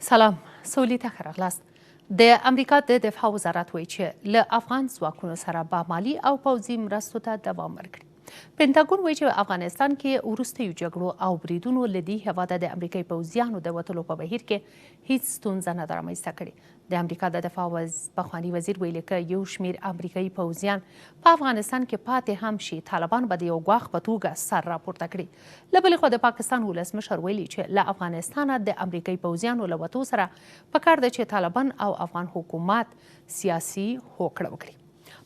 سلام سولې ته ښه راغلاست. د امریکا د دفاع وزارت وایي چې له افغان ځواکونو سره به مالي او پوځي مرستو ته دوام ورکړي. پنټاګون وایي چې افغانستان کې وروستیو جګړو او بریدونو له دې هېواده د امریکایي پوځیانو د وتلو په بهیر کې هیڅ ستونزه نه ده رامنځته کړې. د امریکا د دفاع پخواني وزیر ویلي که یو شمېر امریکایي پوځیان په افغانستان کې پاتې هم شي، طالبان به د یو ګواښ په توګه سر راپورته کړي. له بلې خوا د پاکستان ولسمشر ویلي چې له افغانستانه د امریکایي پوځیانو له وتو سره پکار ده چې طالبان او افغان حکومت سیاسي هوکړه وکړي.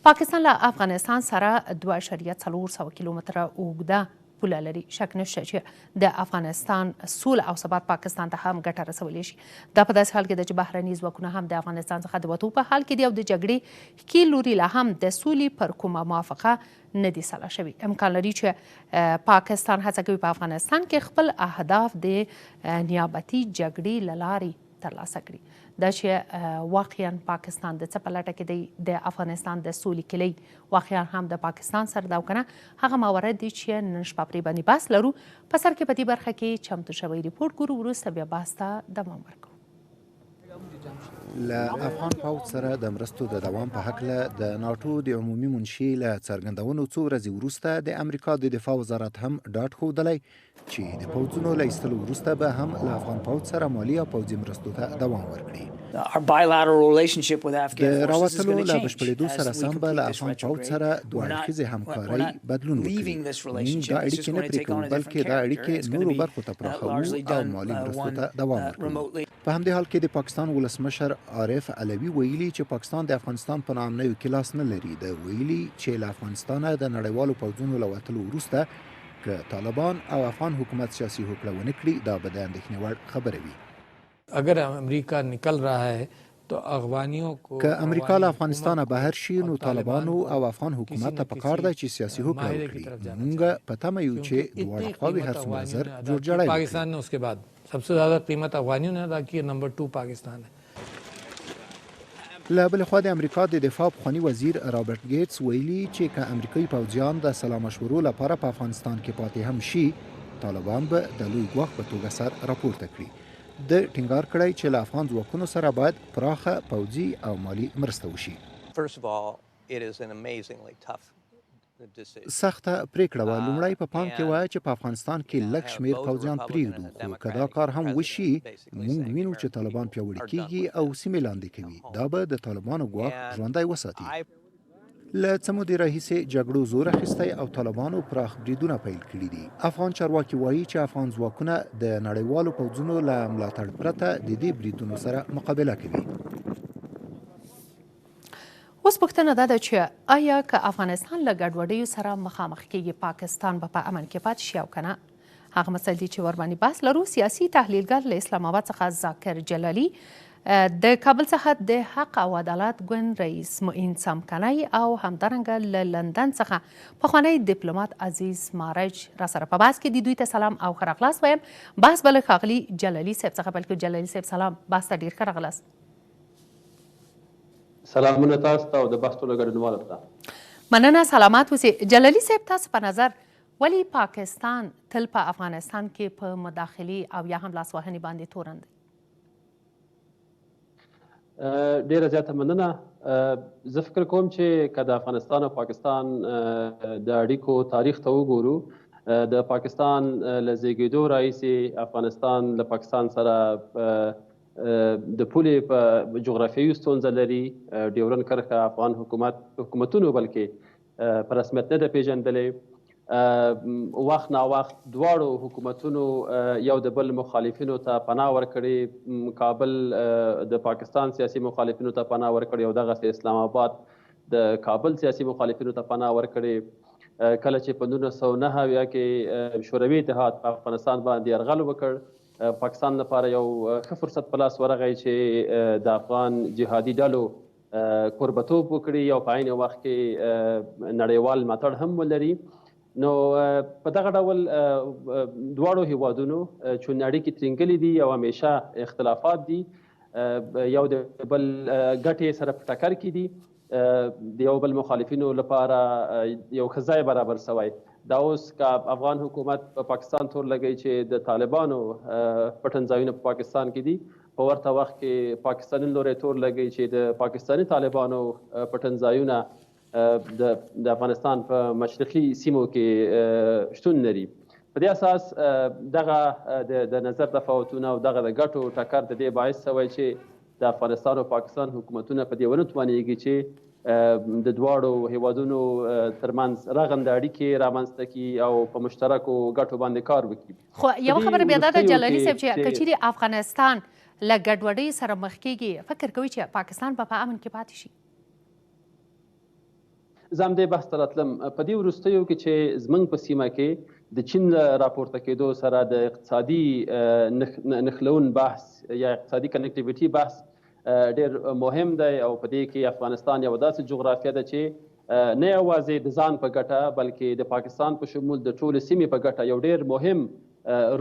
پاکستان له افغانستان سره 2.4 کیلومتره اوږده پوله لري. شک نشته چې د افغانستان سوله او ثبات پاکستان ته هم ګټه رسولی شي. دا په داسې حال کې ده چې بهرني ځواکونه هم د افغانستان څخه د وتو په حال کې دي او د جګړې ښکېل لوري لا هم د سولې پر کومه موافقه نه دي سلا شوي. امکان لري چې پاکستان هڅه کوي په افغانستان کې خپل اهداف د نیابتي جګړې له لارې ترلاسه کړي. دا چې واقعا پاکستان د څه په لټه کې دی، د افغانستان د سولې کلی واقعا هم د پاکستان سره ده او که نه هغه موارد دي چې نن شپه پرې باندې بحث لرو. په سر کې په دې برخه کې چمتو شوی ریپورټ ګورو، وروسته بیا بحث ته دوام ورکوو. له افغان پوځ سره د مرستو د دوام په هکله د ناټو د عمومي منشي له څرګندونو څو ورځې وروسته د امریکا د دفاع وزارت هم ډاډ ښودلی چې د پوځونو له ایستلو وروسته به هم له افغان پوځ سره مالي او پوځي مرستو ته دوام ورکړي. د راوتلو له بشپړېدو سره سم به له افغان پوځ سره دوه اړخیزې همکارۍ بدلون وکړي. موږ دا اړیکې نه پرې کوو بلکې دا اړیکې نورو برخو ته پراخوو او مالي مرستو ته دوام ورکوو. په همدې حال کې د پاکستان ولسمشر عارف علوي ویلي چې پاکستان د افغانستان په نامنیو کې لاس نه لري. د ویلي چې له افغانستانه د نړیوالو پوځونو له وتلو وروسته که طالبان او افغان حکومت سیاسي هوکړه ونه کړي دا به د اندېښنې وړ خبره وي. اگر امریکا نکل رہا ہے تو افغانیوں کو که امریکا له افغانستانه بهر شي نو طالبانو او افغان حکومت ته پکار ده چې سیاسي هوکړه وکړي. موږ په تمه یو چې دواړه خواوې هر څومره زر جوړجاړی وکړي. پاکستان نے اس کے بعد سب سے زیادہ قیمت افغانیوں نے ادا کی، نمبر 2 پاکستان ہے. له بلې خوا د امریکا د دفاع پخواني وزیر رابرټ ګیټس ویلي چې که امریکایي پوځیان د سلا مشورو لپاره په افغانستان کې پاتې هم شي، طالبان به د لوی ګواښ په توګه سر راپورته کړي. د ټینګار کړی چې له افغان ځواکونو سره باید پراخه پوځي او مالي مرسته وشي. سخته پریکړه وه. لومړی په پام کې وایه چې په افغانستان کې لږ شمېر پوځیان پرېږدو، خو که دا کار هم وشي موږ وینو چې طالبان پیاوړي کېږي او سیمې لاندې کوي. دا به د طالبانو ګواښ ژوندی وساتي. له څه مودې راهیسې جګړو زور اخیستی او طالبانو پراخ بریدونه پیل کړي دي. افغان چارواکي وایي چې افغان ځواکونه د نړیوالو پوځونو له ملاتړ پرته د دې بریدونو سره مقابله کوي. اوس پوښتنه دا ده چې آیا که افغانستان له ګډوډیو سره مخامخ کیږي پاکستان به په امن کې پاتې شي او که نه؟ هغه مسایل دي چې ورباندې بحث لرو. سیاسي تحلیلګر له اسلام آباد څخه ذاکر جلالي، د کابل څخه د حق او عدالت ګوند رئیس معین څمکنی او همدارنګه له لندن څخه پخوانی ډیپلومات عزیز مارج را سره په بحث کې دي. دوی ته سلام او ښه راغلاست وایم. بحث به له ښاغلي جلالي صاحب څخه پیل کړو. جلالي صاحب سلام، بحث ته ډېر ښه راغلاست. سلامونه تاسو ته او د بحث ټولو ګډونوالو ته. مننه، سلامات اوسئ. جلالي صاحب تاسو په نظر ولې پاکستان تل په افغانستان کې په مداخلې او یا هم لاسوهنې باندې تورن دی؟ ډیره زیاته مننه. زه فکر کوم چې که د افغانستان او پاکستان د اړیکو تاریخ ته وګورو، د پاکستان له زیږېدو راهیسې افغانستان له پاکستان سره د پولې په جغرافیایي ستونزه لري. ډیورن کرښه افغان حکومتونو بلکې په رسمیت نه ده پیژندلې. وخت ناوخت دواړو حکومتونو یو د بل مخالفینو ته پناه ورکړې. کابل د پاکستان سیاسي مخالفینو ته پناه ورکړې او دغسې اسلام آباد د کابل سیاسي مخالفینو ته پناه ورکړې. کله چې په 1909 کې شوروي اتحاد په افغانستان باندې یرغل وکړ، پاکستان لپاره یو ښه فرصت په لاس ورغی چې د افغان جهادي ډلو کوربتوب وکړي او په عین وخت کې نړیوال ملاتړ هم ولري. نو په دغه ډول دواړو هیوادونو چون اړیکې ترینګلې دي او همیشه اختلافات دي، یو د بل ګټې سره په ټکر کې دي. د یو بل مخالفینو لپاره یو ښه ځای برابر شوی. دا اوس که افغان حکومت په پاکستان تور لګوي چې د طالبانو پټن ځایونه په پاکستان کې دي، په ورته وخت کې پاکستاني لوري تور لګي چې د پاکستاني طالبانو پټنځایونه د افغانستان په مشرقي سیمو کې شتون لري. په دې اساس دغه د نظر تفاوتونه او دغه د ګټو ټکر د دې باعث شوی چې د افغانستان او پاکستان حکومتونه په دې ونه توانېږي چې د دواړو هیوادونو ترمنځ رغنده اړیکې رامنځته کړي او په مشترکو ګټو باندې کار وکړي. خو یوه خبره بیا دا ده جلالي صاحب چې که چیرې افغانستان له ګډوډۍ سره مخ کېږي، فکر کوي چې پاکستان به په امن کې پاتې شي؟ زه همدې بحث ته راتلم. په دې وروستیو کې چې زموږ په سیمه کې د چین راپورته کېدو سره د اقتصادي نښلون بحث یا اقتصادي کنیکټیویټي بحث ډېر مهم دی او په دې کې افغانستان یوه داسې جغرافیه ده چې نه یوازې د ځان په ګټه بلکې د پاکستان په شمول د ټولې سیمې په ګټه یو ډېر مهم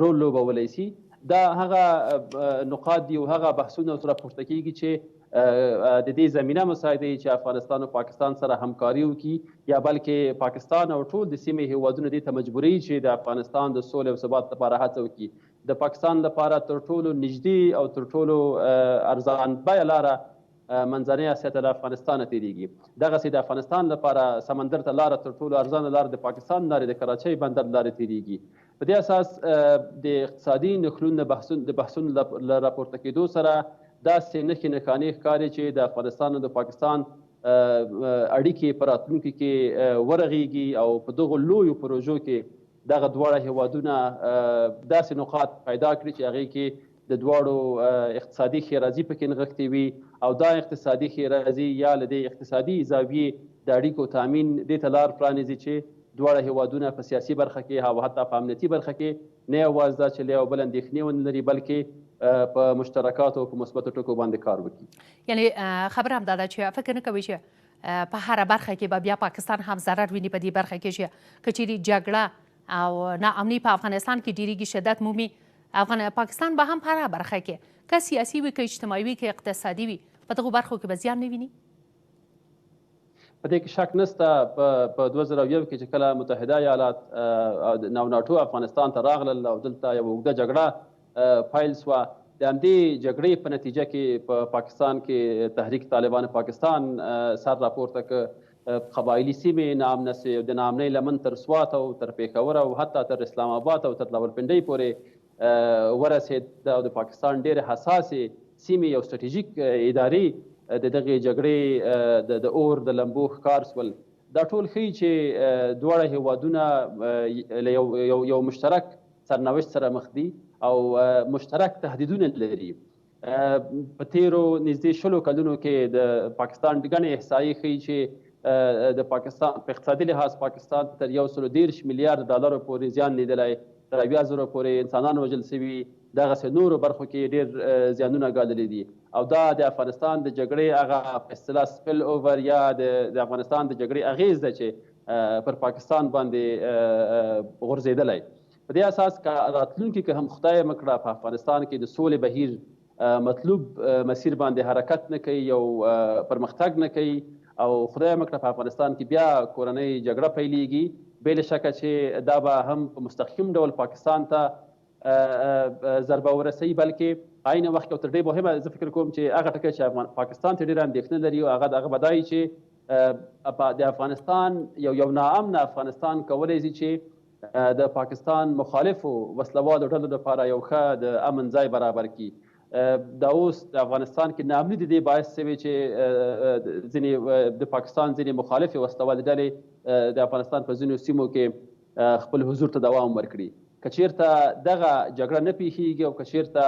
رول لوبولی شي. دا هغه نقاط دي او هغه بحثونه ورته راپورته کېږي چې د دې زمینه مساعدوي چې افغانستان او پاکستان سره همکاري وکړي یا بلکې پاکستان او ټول د سیمې هیوادونه دې ته مجبوري چې د افغانستان د سولې او ثبات لپاره هڅه وکړي. د پاکستان لپاره تر ټولو نږدې او تر ټولو ارزان بیه لاره منځنۍ اسیا ته له افغانستانه تېرېږي. دغسې د افغانستان لپاره سمندر ته لاره تر ټولو ارزانه لاره د پاکستان لارې د کراچۍ بندر لارې تېرېږي. په دې اساس د اقتصادي نښلون د بحثونو له راپورته کېدو سره داسې نښې نښانې ښکاري چې د افغانستان او د پاکستان اړیکې په راتلونکي کې ورغېږي او په دغو لویو پروژو کې دغه دواړه هیوادونه داسې نقاط پیدا کړي چې هغې کې د دواړو اقتصادي ښېرازي پکې نغښتې وي او دا اقتصادي ښېرازي یا له دې اقتصادي زاویې د اړیکو تامین دې ته لار پرانیزي چې دواړه هیوادونه په سیاسي برخه کې او حتی په امنیتي برخه کې نه یوازې دا چې له یو بل اندېښنې ونه لري بلکې په مشترکاتو او په مثبتو ټکو باندې کار وکړي. یعنې خبره همدا ده چې فکر نه کوئ چې په هره برخه کې به بیا پاکستان هم ضرر ویني په دې برخه کې چې که چیرې جګړه او ناامني په افغانستان کې ډیریږي، شدت مومي، پاکستان به هم په هره برخه کې که سیاسي وي که اجتماعي وي که اقتصادي وي په دغو برخو کې به زیان نه ویني؟ په دې کې شک نشته. په 2001 کې چې کله متحده ایالات او ناټو افغانستان ته راغلل او دلته یوه اوږده جګړه پیل شوه، د همدې جګړې په نتیجه کې په پاکستان کې تحریک طالبان پاکستان سر راپورته کړ. قبایلي سیمې ناامنه شوې، د ناامنۍ لمن تر سوات او تر پېښور او حتی تر اسلام آباد او تر راولپنډۍ پورې ورسېد او د پاکستان ډېرې حساسې سیمې او سټراټیژیک ادارې د دغې جګړې د اور د لمبو ښکار شول. دا ټول ښیي چې دواړه هیوادونه له یو مشترک سرنوشت سره مخ دي او مشترک تهدیدونه لري. په تیرو نږدې 20 کلونو کې د پاکستان ګڼې احصایې ښیي چې د پاکستان په اقتصادي لحاظ پاکستان تر 130 میلیارډ ډالرو پورې زیان لیدلی، تر 80,000 پورې انسانان وژل شوي، دغسې نورو برخو کې ډېر زیانونه ګاللي دي او دا د افغانستان د جګړې هغه په اصطلاح سپل اوور یا د افغانستان د جګړې اغېز ده چې پر پاکستان باندې غورځېدلی. په دې اساس که راتلونکي کې هم خدای مکړه په افغانستان کې د سولې بهیر مطلوب مسیر باندې حرکت نه کوي، یو پرمختګ نه کوي او خدای مکړه په افغانستان کې بیا کورنۍ جګړه پیلېږي، بې له شکه چې دا به هم په مستقیم ډول پاکستان ته ضربه ورسوي، بلکې عین وخت کې تر ډېرې مهمه زه فکر کوم چې هغه ټکی چې پاکستان ته ډېره اندېښنه لري هغه به دا وي چې د افغانستان یو ناامنه افغانستان کولی شي چې د پاکستان مخالفو وسلوالو ډلو لپاره یو ښه د امن ځای برابر کړي. دا اوس د افغانستان کې ناامني د دې باعث شوی چې ځینې د پاکستان ځینې مخالفې وسلوالې ډلې د افغانستان په ځینو سیمو کې خپل حضور ته دوام ورکړي. که چېرته دغه جګړه نه پیښیږي او که چېرته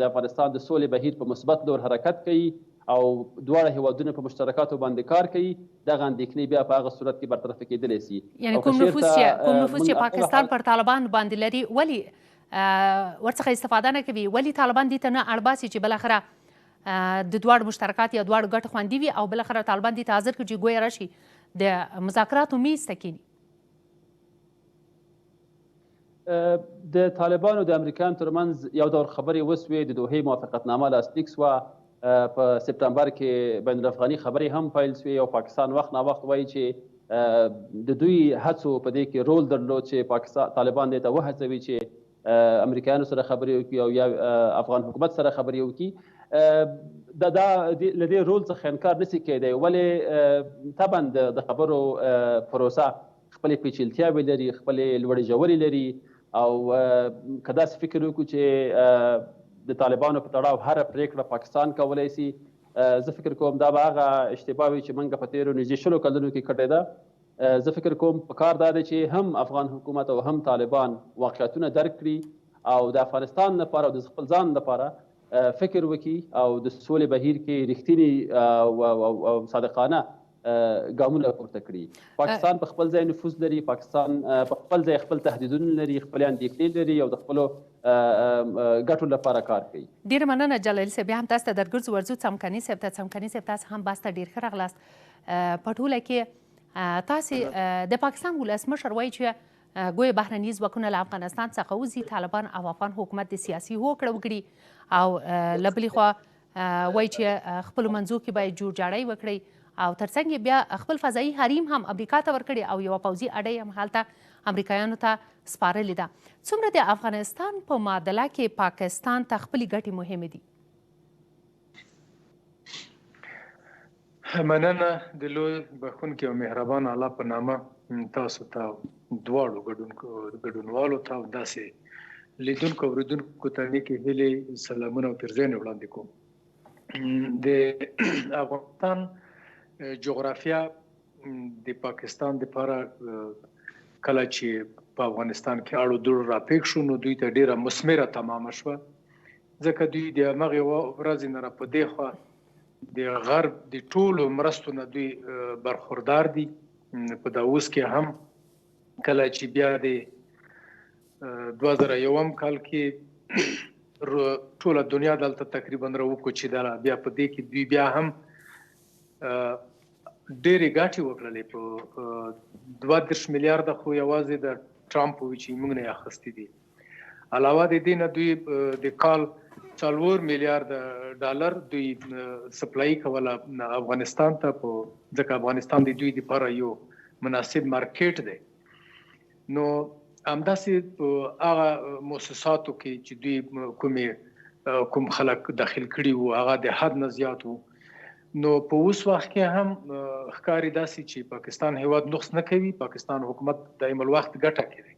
د افغانستان د سولې بهیر په مثبت ډول حرکت کوي او دواړه هیوادونه په مشترکاتو باندې کار کوي، دغه اندېښنې بیا په هغه صورت کې برطرفه کېدلی شي. یعنې کوم نفوذ چې پاکستان پر طالبان باندې لري ولې ورڅخه استفاده نه کوي؟ ولې طالبان دې ته نه اړباسي چې بالاخره د دواړو مشترکات یا دواړو ګټې خوندي وي او بالاخره طالبان دې ته حاضر کړي چې ګویا راشي د مذاکراتو میز ته کښېني؟ د طالبانو د امریکایانو ترمنځ یو دور خبرې وسوې، د دوحې موافقتنامه لاسلیک سوه، په سپتمبر کې بین الافغاني خبرې هم پیل شوې او پاکستان وخت ناوخت وایي چې د دوی هڅو په دې کې رول درلود چې طالبان دې ته وهڅوي چې امریکایانو سره خبرې وکړي او یا افغان حکومت سره خبرې وکړي دا له دې رول څخه انکار نشي کېدی. ولې طبعا د خبرو پروسه خپلې پیچلتیاوې لري، خپلې لوړې ژورې لري، او که داسې فکر وکړو چې د طالبانو په تړاو هره پرېکړه پاکستان کولی شي، زه فکر کوم دا به هغه اشتباه وي چې موږ په تېرو نږدې 20 کلونو کې کړې ده. زه فکر کوم پکار دا دی چې هم افغان حکومت او هم طالبان واقعیتونه درک کړي او د افغانستان لپاره او د خپل ځان لپاره فکر وکړي او د سولې بهیر کې رښتینی او صادقانه ګامونه پورته کړي. پاکستان په خپل ځای نفوذ لري، پاکستان په خپل ځای خپل تهدیدونه لري، خپل اندېښنې لري او د خپلو ګټو لپاره کار کوي. ډېره مننه جلالي صاحب. بیا هم تاسو ته درګرځو ورځو څمکني صاحب ته. څمکني صاحب تاسو هم بحث ته ډېر ښه راغلاست. په ټوله کې تاسې د پاکستان ولسمشر وایي چې ګویا بهرني ځواکونه له افغانستان څخه وځي، طالبان او افغان حکومت د سیاسي هوکړه وکړي او له بلې خوا وایي چې خپلو منځو کې باید جوړجاړی وکړي او ترڅنګ بیا خپل فضایي حریم هم امریکا ته ورکړي او یوه پوځي اډه هم هلته امریکایانو ته سپارلې ده. څومره د افغانستان په معادله کې پاکستان ته خپلې ګټې مهمې دي؟ مننه د لوی بخښونکي او مهربان الله په نامه تاسو ته دواړو ګډونوالو ته او داسې لیدونکو او اورېدونکو ته نیکې هیلې، سلامونه او پیرزوینې وړاندې کوم. د افغانستان جغرافیه د پاکستان دپاره کله چې په افغانستان کې اړو دوړ راپېښ شو نو دوی ته ډېره مثمره تمامه شوه، ځکه دوی د همغې ورځې نه را په دې خوا د غرب د ټولو مرستو نه دوی برخوردار دي. په دا اوس کې هم کله چې بیا د 2001 کال کې ټوله دنیا دلته تقریبا راوکړو چې دا بیا په دې کې دوی بیا هم ډېرې ګټې وکړلې. په 32 میلیارده خو یوازې د ټرامپ وي چې موږ نه یې اخیستي دي. علاوه د دې نه دوی د کال 4 میلیارده ډالر دوی سپلای کوله افغانستان ته، ځکه افغانستان د دوی لپاره یو مناسب مارکیټ دی. نو همداسې په هغه مؤسساتو کې چې دوی کوم خلک داخل کړي وو هغه د حد نه زیات وو. نو په اوس وخت کې هم ښکاري داسې چې پاکستان هیواد نقص نه کوي، پاکستان حکومت دایم الوقت ګټه کوي.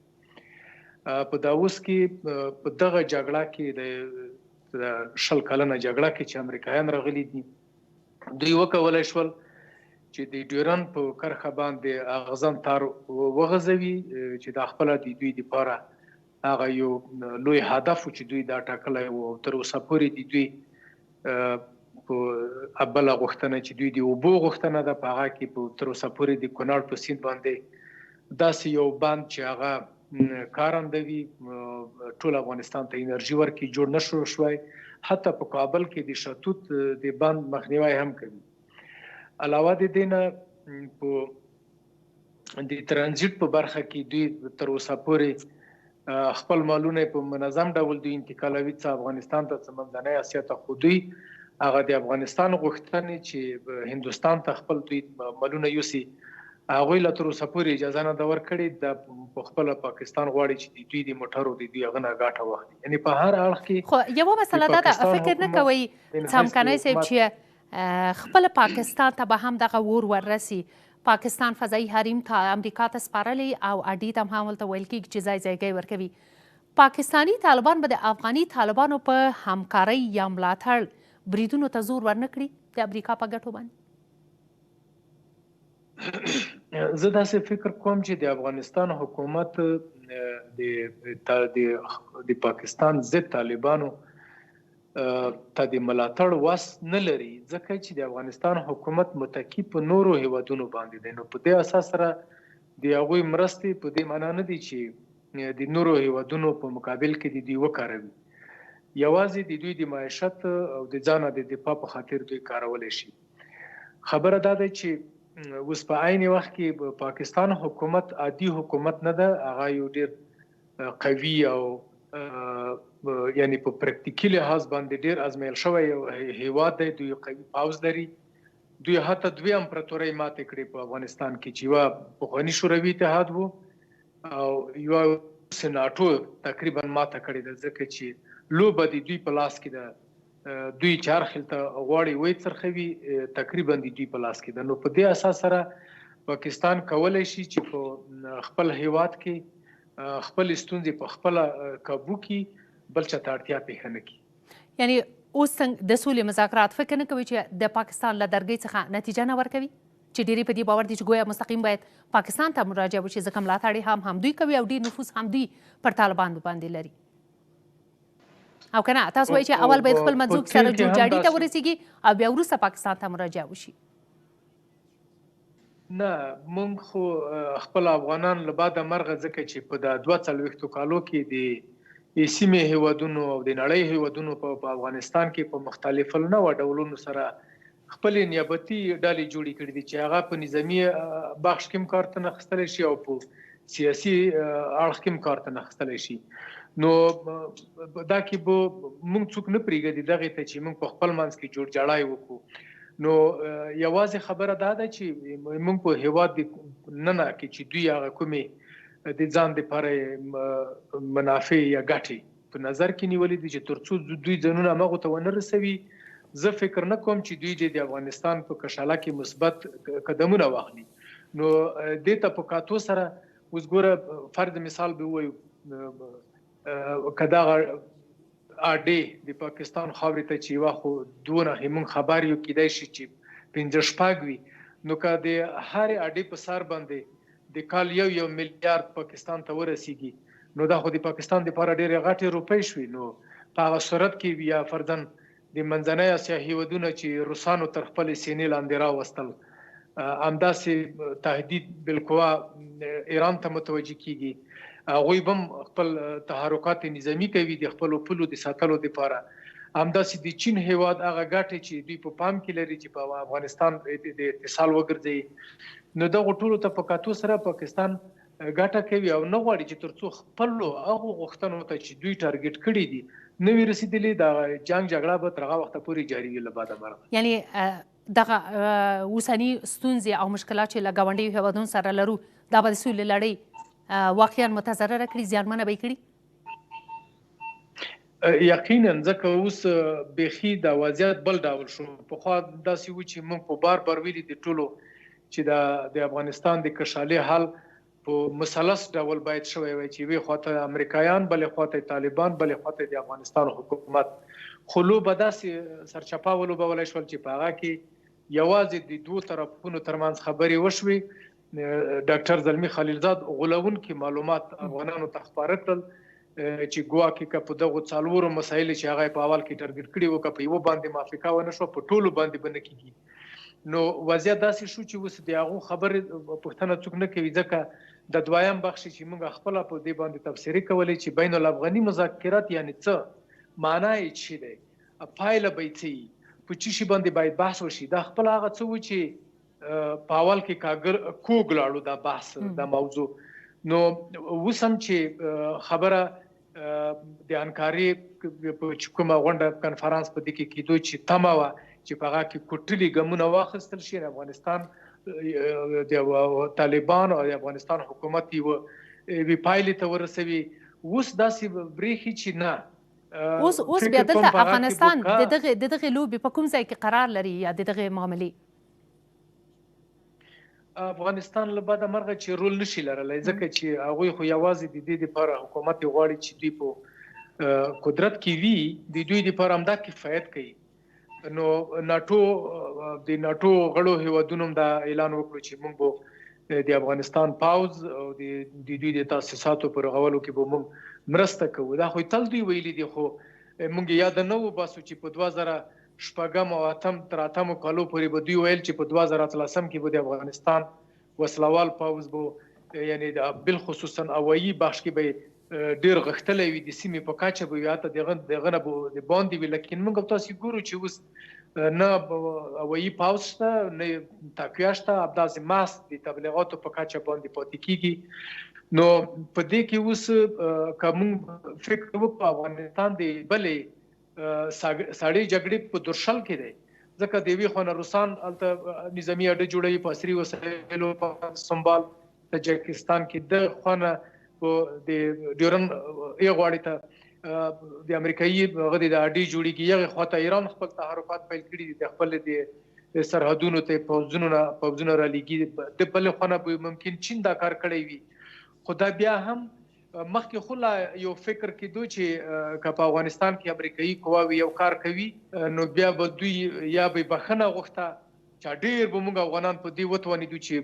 په دا اوس کې په دغه جګړه کې د 20 کلنه جګړه کې چې امریکایان راغلي دي، دوی وکولی شول چې د ډیورنډ په کرښه باندې اغزن تار وغځوي چې دا خپله د دوی دپاره هغه یو لوی هدف و چې دوی دا ټاکلی و. او تر اوسه پورې د دوی په بله غوښتنه چې دوی د اوبو غوښتنه ده، په هغه کې تر اوسه پورې د کونړ په سیند باندې داسې یو بند چې هغه کارندوي ټول افغانستان ته انرژي ورکړي جوړ نشو شوی. حتی په کابل کې د شاتوت د بند مخنیوی هم کوي. علاوه د دې نه په د ترانزیت په برخه کې دوی تر اوسه پورې خپل مالونه په منظم ډول دوی انتقالوي څه افغانستان ته څه منځنۍ اسیا ته. خو دوی هغه د افغانستان غوښتنې چې هندوستان ته خپل دوی مالونه یوسي هغوی لا تر اوسه پورې اجازه نه ده ورکړې. د په خپله پاکستان غواړي چې د دوی د موټرو د دوی هغه نه ګټه واخلي. یعنې په هر اړخ کې خو یوه مسله دا ده، فکر نه کوئ څمکنی صاحب چې خپل پاکستان ته به هم دغه اور وررسي؟ پاکستان فضایي حریم ته امریکا ته سپارلی او اډې ته هم ولته ویل کېږي چې ځای ځایګی ورکوي. پاکستاني طالبان به د افغاني طالبانو په همکارۍ یا ملاتړ بریدونو ته زور ورنه کړي د امریکا په ګټو باندې؟ زه داسې فکر کوم چې د افغانستان حکومت د پاکستان ضد طالبانو ته د ملاتړ وس نه لري، ځکه چې د افغانستان حکومت متکی په نورو هیوادونو باندې دی. نو په دې اساس سره د هغوی مرستې په دې معنا نه دي چې د نورو هیوادونو په مقابل کې د دوی وکاروي. یوازې د دوی د معیشت او د ځانه د دفاع په خاطر دوی کارولی شي. خبره دا ده چې اوس په عین وخت کې پاکستان حکومت عادي حکومت نه ده، هغه یو ډېر قوي او یعنی په پریکټیکي لحاظ باندې ډېر ازمیل شوی هیواد دی. دوی قوي پوځ لري. دوی حتی 2 امپراتورۍ ماتې کړې په افغانستان کې چې یوه پخواني شوروي اتحاد و او یوه اوس ناټو تقریبا ماته کړې ده ځکه چې لوبه د دوی په لاس کې ده دوی چې هر خلته غواړي وی څرخوي تقریبا د دوی په لاس کې ده نو په دې اساس سره پاکستان کولی شي چې په خپل هیواد کې خپل ستونزې په خپل قابو کې بل چا ته اړتیا پیښه نه کړي یعنی اوس د سولې مذاکرات فکر نه کوي چې د پاکستان له درګۍ څخه نتیجه نه ورکوي چې ډېری په دې باور دي چې ګویا مستقیم باید پاکستان ته مراجعه وشي ځکه ملاتړ یې هم دوی کوي او ډېر نفوذ هم دوی پر طالبانو باندې لري او که نه تاسو وایئ چې اول باید خپل منځوک سره جوړجاړي ته ورسیږي او بیا وروسته پاکستان ته مراجعه وشي نه مونږ خو خپل افغانان له بعده مرغه ځکه چې په د 42 کالو کې د سیمې هیوادونو او د نړۍ هیوادونو په افغانستان کې په مختلفو نوع ډولونو سره خپل نیابتي ډلې جوړې کړې دي چې هغه په نظامی بخش کې کار ته نخستلی شي او په سیاسي اړخ کې کار ته نخستلی شي نو دا کې به مونږ څوک نه پرېږدي دغې ته چې مونږ په خپل منځ کې جوړجاړی وکړو نو یوازې خبره دا ده چې مونږ په هیواد ننه کې چې دوی هغه کومې د ځان دپاره منافع یا ګټې په نظر کې نیولې دي چې تر څو دوی ځانونه همغو ته ونه رسوي زه فکر نه کوم چې دوی د افغانستان په کشاله کې مثبت قدمونه واخلي نو دې ته په کاتو سره اوس ګوره فرض مثال به ووایو که دغه اډې د پاکستان خاورې ته چې یوه خو دونه مونږ خبر یو کیدای شي چې 15 وي نو که د هرې اډې په سر باندې د کال یو میلیارد پاکستان ته ورسیږي نو دا خو د پاکستان دپاره ډېرې غټې روپۍ شوي نو په هغه صورت کې بیا فرضاً د منځنۍ اسیا هیوادونه چې روسانو تر خپلې سینې لاندې راوستل همداسې تهدید بالقوا ایران ته متوجه کیږي هغوی به هم خپل تحرکات نظامي کوي د خپلو پولو د ساتلو دپاره همداسې د چین هیواد هغه ګټې چې دوی په پام کې لري چې په افغانستان د اتصال وګرځوي نو دغو ټولو ته په کاتو سره پاکستان ګټه کوي او نه غواړي چې تر څو خپلو هغو غوښتنو ته چې دوی ټارګېټ کړي دي نه وي رسېدلي د جنګ جګړه به تر هغه وخته پورې جاري وي له بعده مرغه یعنې دغه اوسني ستونزې او مشکلات چې له ګاونډیو هیوادونو سره لرو دا به د سولې لړۍ واقعا متضرره کړي زیانمنه به یې کړي یقینا ځکه اوس بیخي د وضعیت بل ډول شو پخوا داسې و چې موږ په بار ویلي دي ټولو چې د افغانستان د کشالې حل په مثلث ډول باید شوی وای چې وی خواته امریکایان بلې خواته طالبان بلې خواته د افغانستان حکومت خو لوبه داسې سرچپه ولوبولی شول چې په هغه کې یوازې د دوو طرفونو ترمنځ خبرې وشوې ډاکټر زلمي خلیلزاد غولونکي معلومات افغانانو ته خپاره کړل چې ګواکې که په دغو څلورو مسایلو چې هغه په اول کې ټارګېټ کړي وو که په یوه باندې موافقه ونه شوه په ټولو باندې به نه کېږي نو وضعیت داسې شو چې اوس د هغو خبرې پوښتنه څوک نه کوي ځکه د دویم بخش چې موږ خپله په دې باندې تبصرې کولې چې بین الافغاني مذاکرات یعنې څه معنا یې څه دی پایله به یې څه وي په څه شي باندې باید بحث وشي دا خپله هغه څه و چې په اول کې کوږ لاړو دا بحث دا موضوع نو اوس هم چې خبره د انکارې په کومه غونډه کنفرانس په دې کې کېدو چې تمه وه چې په هغه کې کوټلي ګامونه واخیستل شي د افغانستان د طالبان او د افغانستان حکومت یوه پایلې ته ورسوي اوس داسې برېښي چې نه اوس بیا دلته افغانستان د دغې لوبې په کوم ځای کې قرار لري یا د دغې معاملې افغانستان له بعده مرغه چې رول نشي لرلی ځکه چې هغوی خو یوازې د دې دپاره حکومت یې غواړي چې دوی په قدرت کې وي د دوی دپاره همدا کفایت کوي نو ناټو د ناټو غړو هیوادونو هم دا اعلان وکړو چې موږ به د افغانستان پاوز او د دوی د تاسیساتو په رغولو کې به موږ مرسته کوو دا خو تل دوی ویلي دي خو موږ یاد نه وباسو چې په 2006 او 2008 کالو پورې به دوی ویل چې په 2013 کې به د افغانستان وسلوال پاوز به یعنی بالخصوصا هوایي بخش کې به ډېر غښتلی وي د سیمې په کچه به وي حتی دغه نه به د باندې وي لیکن موږ تاسې ګورو چې اوس نه هوایي پاوز شته نه تقویه شته همداسې محض د تبلیغاتو په کچه باندې پاتې کېږي نو په دې کې اوس که موږ فکر وکړو افغانستان د بلې سړې جګړې په درشل کې دی ځکه د یوې خوا نه روسان هلته نظامي اډه جوړوي په عصري وسایلو په سنبال تاجکستان کې د خوا نه په د ډیورن یو غواړي ته د امریکایي غدي د اډي جوړیږي یغه خواته ایران خپل تحرکات پیل کړي دي د خپل د سرحدونو ته پوځونه را لګي د بل خونه به ممکن چین دا کار کړی وي خو دا بیا هم مخکې خو لا یو فکر کېدو چې که په افغانستان کې امریکایي قواوې یو کار کوي نو بیا به دوی یا به بخښنه غوښته چې ډېر به موږ افغانان په دې وتوانېدو چې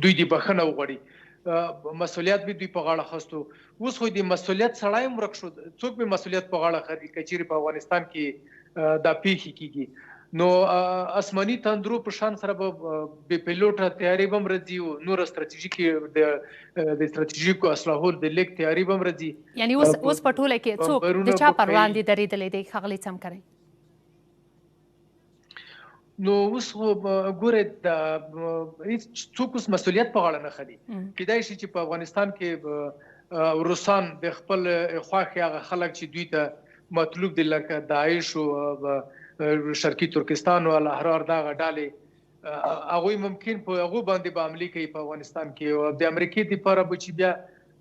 دوی دې بخښنه وغواړي مسؤلیت به دوی په غاړه خستو اوس خو د مسؤلیت سړی هم ورک شو څوک به مسؤلیت په غاړه خري که چیرې په افغانستان کې دا پیښې کیږي نو آسماني تندرو په شان سره به بې پیلوټه تیاري به هم راځي نور ستراتیژیکي د ستراتیژیکو اسلحو د لیک تیاري به هم راځي یعنی اوس په ټوله کې څوک د چا پر وړاندې درېدلی دی ښاغلی څمکنی نو اوس ګوره څوک اوس مسؤلیت په غاړه نه خلي کیدای شي چې په افغانستان کې روسان د خپل خواخې هغه خلک چې دوی ته مطلوب دي لکه داعش او شرقي ترکستان او الاحرار دغه ډلې هغوی ممکن په هغو باندې به عملي کوي په افغانستان کې او د امریکې دپاره به چې بیا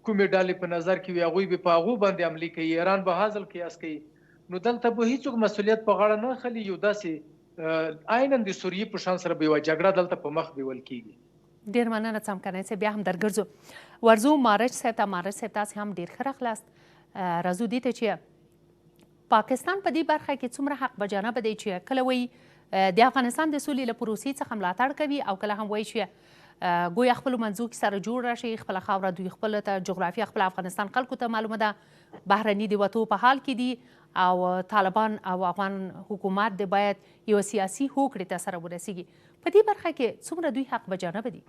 کومې ډلې په نظر کې وي هغوی به په هغو باندې عملي کوي ایران به حاصل قیاس کوي نو دلته به هیڅوک مسؤلیت په غاړه نه خلي یو داسې عیناً د سوریې په شان سره به یوه جګړه دلته په مخ بیول کېږي ډېر مننه څمکنی صاحب بیا هم درګرځو ورځو مارج صاحب ته مارج صاحب تاسې هم ډېر ښه راغلاست راځو دې ته چې پاکستان په دې برخه کې څومره حق بجانبه دی چې کله وایي د افغانستان د سولې له پروسې څخه ملاتړ کوي او کله هم وایي چې ګویا خپلو منځو کې سره جوړ راشي خپله خاوره دوی خپله ته جغرافیه خپل افغانستان خلکو ته معلومه ده بهرني د وتو په حال کې دي او طالبان او افغان حکومت د باید یو سیاسي هوکړې ته سره ورسیږي په دې برخه کې څومره دوی حق بجانبه دي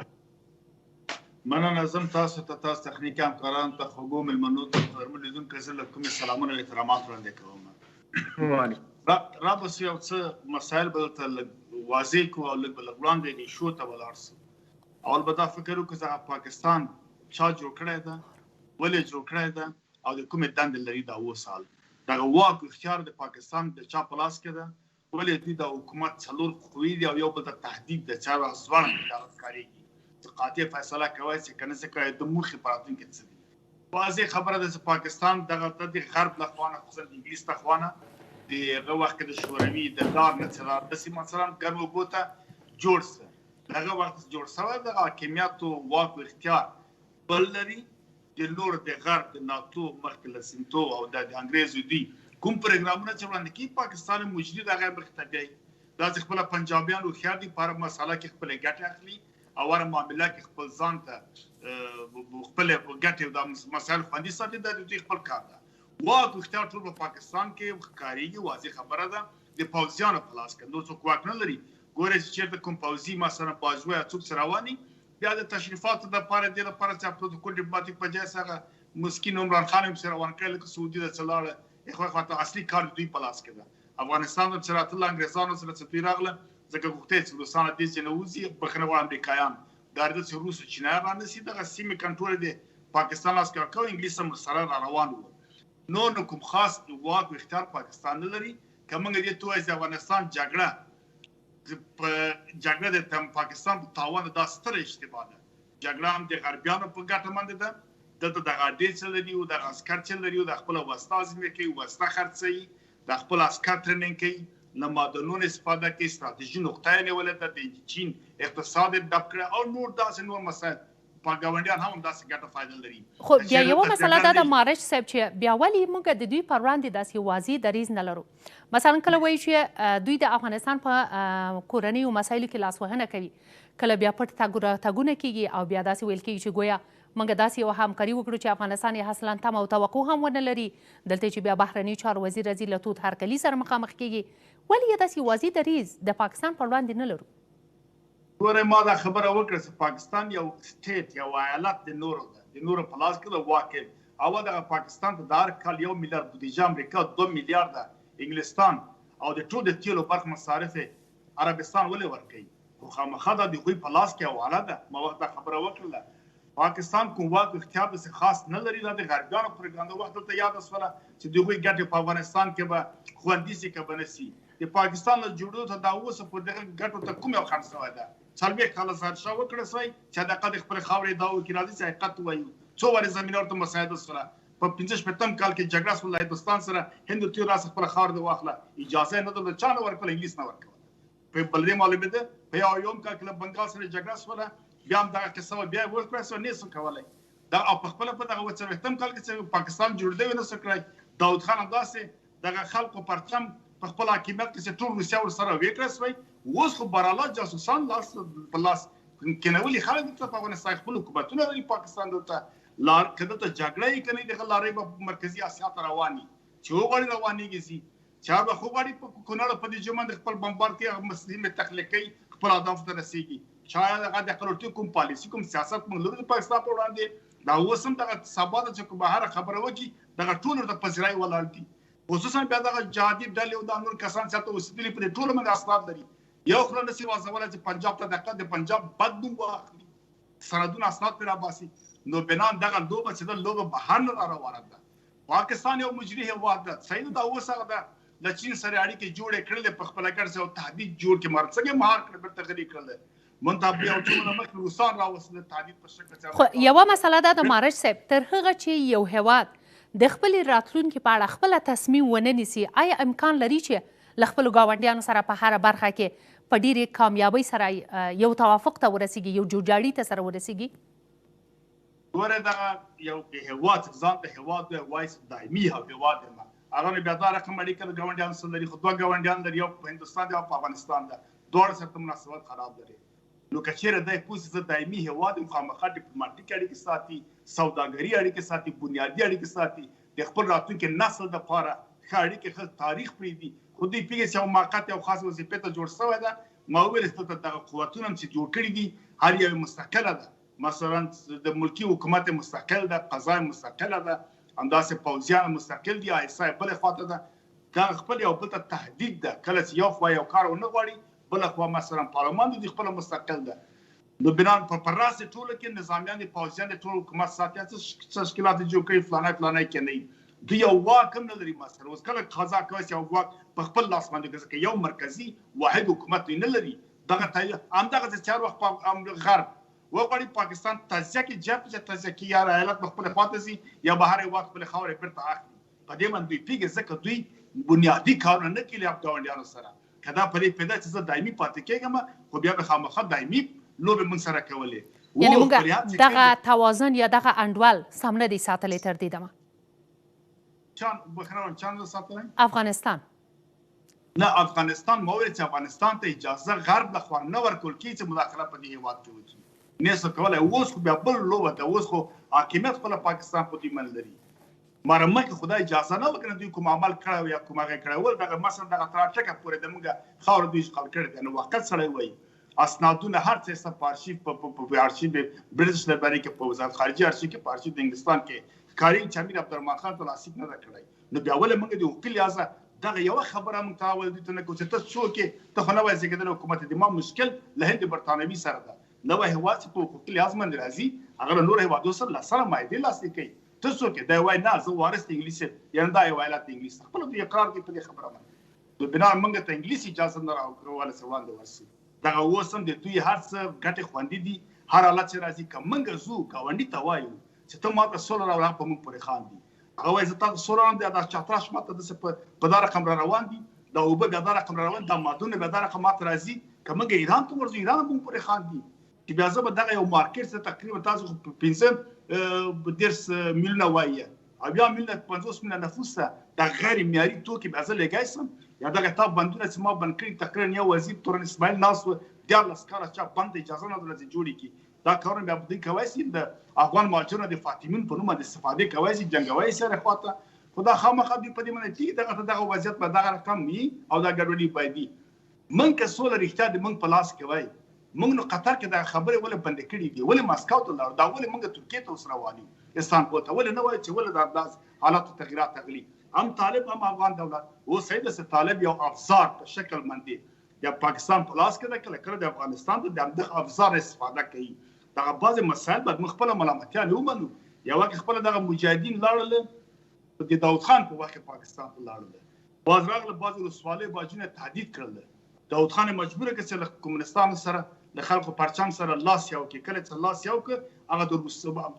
مننه زم تاسو تخنیکي همکارانو ته خوږو مېلمنو ته محترمو لیدونکو زه له کومې سلامونه او احترامات وړاندې کوم را به یو څه مسایل به درته لږ واضح کړو او لږ به لږ وړاندې ریشو ته ولاړ سو اول به دا فکر وکړو چې پاکستان چا جوړ کړی ده ولې جوړ کړی ده او د کومې دندې لري دا 7 سال دغه واک اختیار د پاکستان د چا په لاس کې ده ولې دوی د حکومت څلور قوې دي او یو بل ته تهدید د چا ځوان دا ښکارېږي چې قاطع فیصله کوي چې که نه څه کوي د موخې په راتلونکي کې څه دي واضح خبره ده چې پاکستان دغه د غرب له خوا نه خصوصا د انګلیس له خوا نه د هغه وخت د شوروي د دار نه څخه داسې مثلا ګرم اوبو ته جوړ سه دغه وخت جوړ سوی د حاکمیت او واک او اختیار بل لري د نور د غرب د ناتو مخکې له سنتو او د انګریزو دي کوم پروګرامونه چې وړاندې کوي پاکستان مجري دغه مخته دی دا چې خپل پنجابیان هوښیار دي په مسله کې خپل ګټه اخلي او هر معامله کې خپل ځان ته خپل ګټه او د مسایل خوندي ساتي د دوی خپل کار ده واک اختیار ټول په پاکستان کې ښکارېږي واضح خبره ده د پوځیانو په لاس کې نور څوک واک نه لري ګوره چې چېرته کوم پوځي مثلا باجوی یا څوک سره رواني بیا د تشریفاتو دپاره دې لپاره چې پروتوکول ډیپلوماتیک په ځای هغه مسکین عمران خان هم سره روان کړی لکه سعودي ته لاړه خواته اصلي کار دوی په لاس کې ده افغانستان هم چې راتله انګریزانو سره چې دوی راغله ځکه غوښتې چې روسان دې چې نه وځي بخښنه غواړي امریکایان دا د چې روس او چینایان رانیسي دغه سیمې کنټرول دی پاکستان لاس کې ورکوي انګلیس هم سره را روان وو نو کوم خاص واک اختیار پاکستان نه لري که موږ دې ته وایو چې افغانستان جګړه د پاکستان په تاوان دا ستره اشتباه ده جګړه هم د غربیانو په ګټه باندې ده دلته دغه اډې څه لري او دغه عسکر څه لري او د خپله وسله ازمویه کوي وسله خرڅوي د خپل عسکر ټریننګ کوي له معدنونو استفاده کوي ستراتیژي نقطه یې نیولې ده د چین اقتصاد یې ډب کړی او نور داسې نور مسایل په ګاونډیان هم داسې ګټه فایده لري خو بیا یوه مسله دا ده مارج صاحب چې بیا ولې موږ د دوی پر وړاندې داسې واضح دریځ نه لرو مثلا کله وایي چې دوی د افغانستان په کورنیو مسایلو کې لاسوهنه کوي کله بیا پټ تګونه کیږي او بیا داسې ویل کیږي چې گویا موږ داسې یو همکاري وکړو چې افغانستان یې اصلا تمه او توقع هم ونه لري دلته چې بیا بهرني چارو وزیر راځي له تود هرکلي سره مخامخ کیږي ولې یې داسې واضح دریځ د پاکستان پر وړاندې نه لرو ګوره ما دا خبره وکړه چې پاکستان یو سټیټ یو ایالت د نورو په لاس کې ده واقع اول دغه پاکستان ته د هر کال 1 میلیارډ بودیجه امریکا 2 میلیارډه انګلستان او د ټول د تیلو برخه مصارف عربستان ولې ورکوي خو خامخا دا د هغوی په لاس کې حواله ده ما وخت دا خبره وکړله پاکستان کوم واک اختیار داسې خاص نه لري دا د غربیانو پروپاګاندا وخت دلته یاده شوله چې د هغوی ګټې په افغانستان کې به خوندي سي که به نه سي د پاکستان له جوړېدو ته دا اوسه په دغه ګټو ته کوم یو خنډ شوی ده 40 کاله سر شا وکړه سوی چې دغه د خپل خاورې دا وکړي راځي چې حقیقت وایو څو واره زمينه ورته مساعده سره په 15 کال کې جګړه سره هندوستان سره هند تیر راس خپل خار د واخله اجازه نه درلوده چا نه ورکړل انګلیس نه ورکړل په بلدي معلومه ده په یوم کال کې بنگال سره جګړه سره بیا هم دا قصه بیا ورکړه سو نه څه کولای دا په خپل په دغه وڅرختم کال کې پاکستان جوړ دی نه سکرای داود خان انداسه دغه خلکو پرچم په خپل حکومت کې ټول روسیا ور سره وکړه سوی اوس خو براله جاسوسان لاس بلاس کنهولي خلک ته په افغانستان خپل حکومتونه لري پاکستان دلته لار کده ته جګړه یې کني دغه لارې په مرکزی اسیا ته رواني چې وګړي روانيږي سي چې به خو غړي په کونړ په دې جمع د خپل بمبار کې مسلمه تخلیقي خپل اهداف ته رسیږي شاید هغه د قلوټي کوم پالیسی کوم سیاست موږ لرو د پاکستان په وړاندې دا اوسم دغه سبا د چې بهر خبره وکي دغه ټول د پذیرای ولاړ دي خصوصا بیا دغه جهادي ډلې او د نور کسان چې تاسو وسیدلی په ټول موږ اسباب لري یو خلک نسی وازول چې پنجاب ته د پنجاب بدنوم واخلي سندونه اسناد پر اباسي نو بنان دغه لوبه چې د لوبه بهر نه روانه ده پاکستان یو مجري هیواد ده صحیح دا اوسه ده د چین سره اړیکې جوړې کړلې په خپل ګډ سره تهدید جوړ کې مرڅګه مهار کړ په تغیر کړل منتابه یو ټول مخ روسان راوصله تهدید په شکل خو یو مسله ده د مارچ سپ تر هغه چې یو هیواد د خپل راتلونکو په اړه خپل تصمیم ونه نیسي آیا امکان لري چې ل خپل گاونډیانو سره په هر برخه کې په ډیره کامیابی سره یو توافق ته ورسیږي یو جوړجاړي ته سره ورسیږي ورته دا یو هیواد ځان ته هیواد وایس دایمي هیواد ما هغه بیا دا رقم اړیکه ګاونډیان سره لري خو دوه ګاونډیان لري یو په هندستان او په افغانستان ده دوه سره مناسبات خراب لري نو کچېره د پوسټ دایمي هیواد مخامخه ډیپلوماټیک اړیکې ساتي سوداګري اړیکې ساتي بنیادی اړیکې ساتي د خپل راتلونکي نسل د لپاره اړیکې خپل تاریخ پریدي خو دې پیګه چې موقت او خاص وظیفه ته جوړ شوی ده ما ویل چې دغه قوتونه چې جوړ کړي دي هر یو مستقله ده مثلا د ملکی حکومت مستقل ده قضا مستقله ده همداسې پوځیان مستقل دي ایسای بل خواته ده دا خپل یو بل ته تهدید ده کله چې یو خو یو کار ونه غواړي بل خو مثلا پارلمان د خپل مستقل ده نو بنان پر راس ټول کې نظامیان پوځیان ټول حکومت ساتي چې تشکیلات جوړ کړي فلانه کې نه دی یو واکم نه لري مثلا اوس کله قضا کوي یو واک په خپل لاس باندې کې یو مرکزی واحد حکومت نه لري دغه همدغه چې چار وخت په غرب وغواړي پاکستان تجزیه کې جب چې تجزیه کې یا ایالت خپل خواته سي یا بهر وخت خپل خاورې پر ته اخلي په دې باندې پیګه ځکه دوی بنیادی کارونه نه کوي په ګاونډیانو سره کدا په پیدا چې دایمي پاتې کېږم خو بیا به خامخا دایمي لوب من سره کولې یعنی موږ دغه توازن یا دغه انډول سامنے دي ساتلې تر دې دمه چان ساتلې افغانستان نه افغانستان مو چې افغانستان ته اجازه غرب له خوا نه ورکول کی چې مداخله په دې هیواد کې وکړي نه څه کولای اوس خو بیا بل لوبه ده اوس خو حاکمیت خپل پاکستان په دې من لري مرمه کې خدای اجازه نه ورکړي دوی کوم عمل کړو یا کوم هغه کړو دغه مثلا دغه تراټکه پورې د موږ خاور دوی خپل کړی نو وخت سره وایي اسنادونه هر څه سره په ارشیف په ارشیف برټش لایبرری کې په وزارت خارجه ارشیف کې په ارشیف د انګلستان کې کارین چمیر عبدالرحمن خان ته لاسیک نه کړی نو بیا ول موږ د حقوقي لحاظه دغه یو خبره موږ تاول دي ته چې ته څو کې ته خو نه وایي چې د حکومت د ما مشکل له هند برتانوي سره ده نو هیواد په حقوقي لحاظ باندې راځي هغه نور هیوادو سره سره مایده لاسلیک کوي ته څو کې دا وای نه زه وارث انګلیسي یعنی دا یو ایالت انګلیسي خپل د اقرار کې په خبره باندې نو بنا موږ ته انګلیسي اجازه نه راوړو ولا سوال دی ورسي دغه اوسم د دوی هر څه ګټه خوندې دي هر حالت چې راځي کومنګ زو گاونډي ته وایو چې ته ماته سولر او په موږ پورې خان دي هغه وایي چې تاسو سولر هم د چتراش ماته د په دار رقم روان دي دا او به د رقم روان د مادونه به د رقم ماته راځي کومنګ ایران ته ورځي ایران موږ پورې خان دي چې بیا زه به دغه یو مارکیټ څخه تقریبا تاسو 15 میلیونه وایي او بیا 50 میلیونه نفوس د غیر معیاري توکي به ځل لګایسم یا دغه تاب بندونه چې ما بند کړی تقریبا یو وزیر تورن اسماعیل ناس د لاسکار چا بند اجازه نه درځي جوړی کی دا کارونه بیا د کواسي د افغان ماجرونو د فاطمین په نوم د استفاده کواسي جنگوي سره خواته خدا خامخا دی په دې باندې چې دغه وضعیت په دغه رقم وي او دا ګډوډي پېدي من که سولر احتیاط من په لاس کې وای موږ نو قطر کې دا خبره ولې بند کړې دي ولې ماسکو ته لاړ دا ولې موږ ترکیه ته وسره وایي استانبول ته ولې نه وایي چې ولې د حالات تغیرات تغلی هم طالب هم افغان دولت او سید سه طالب یو افزار په شکل باندې یا پاکستان په لاس کې دا کله د افغانستان د دغه افزار استفاده کوي دغه بعض مسایل بعد مخبل ملامتیا نه ومنو یا وکه خپل دغه مجاهدین لاړل د داود خان په وخت پاکستان ته لاړل باز راغله باز رسواله باجونه تهدید کړل داود خان مجبور کړ چې کمونستانو سره د خلکو پرچم سره لاس یو کې کله چې لاس یو کې هغه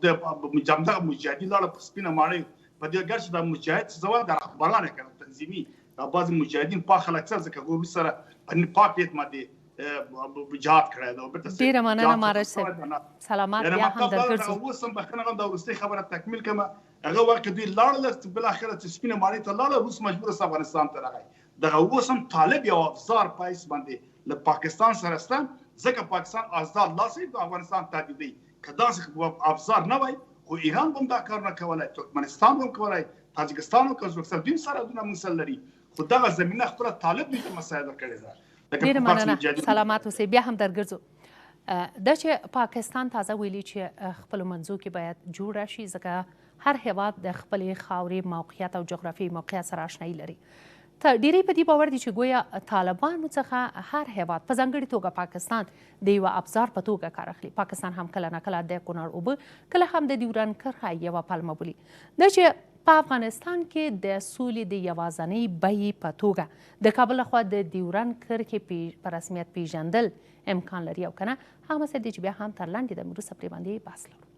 د مجامدغه مجاهدین لاړه په سپینه ماڼۍ په دې ګر چې د مجاهد زوال د رهبرانه کړه تنظیمي دا بعض مجاهدین په خلک سره ځکه ګورو سره په پاکیت باندې جهاد کړی دا ډیره مننه مارج صاحب سلامات بیا هم درګرځو اوس هم بخنه د ورستي خبره تکمیل کما هغه وخت دوی لاړل بل اخر چې سپینه ماڼۍ ته لاړل روس مجبور است افغانستان ته راغی دغه اوس هم طالب یو افزار پایس باندې له پاکستان سره ستان ځکه پاکستان آزاد لاسي د افغانستان تهدیدي کدا څه افزار نه وای خو ایران هم دا کار نه کولای ترکمنستان هم کولای تاجکستان او قزاقستان دین سره دونه مسل لري خو دغه زمينه خپل طالب دې مسایل کړی ده ډیره مننه سلامات اوسئ بیا هم درګرځو دا چې پاکستان تازه ویلي چې خپل منځو کې باید جوړ راشي ځکه هر هیواد د خپلې خاورې موقعیت او جغرافیایي موقعیت سره آشنایي لري ته ډیری په دې باور دي چې گویا طالبانو څخه هر هیواد په ځانګړې توګه پاکستان د یوه ابزار په توګه کار اخلي پاکستان هم کله نه کله د کونړ اوبه کله هم د ډیورنډ کرښه یوه پلمه بولي دا چې په افغانستان کې د سولې د یوازنۍ بیې په توګه د کابل لخوا د ډیورنډ کرښې په رسمیت پیژندل امکان لري او که نه هغه مسایل دي چې بیا هم تر لاندې د وروسته پرې باندې بحث لرو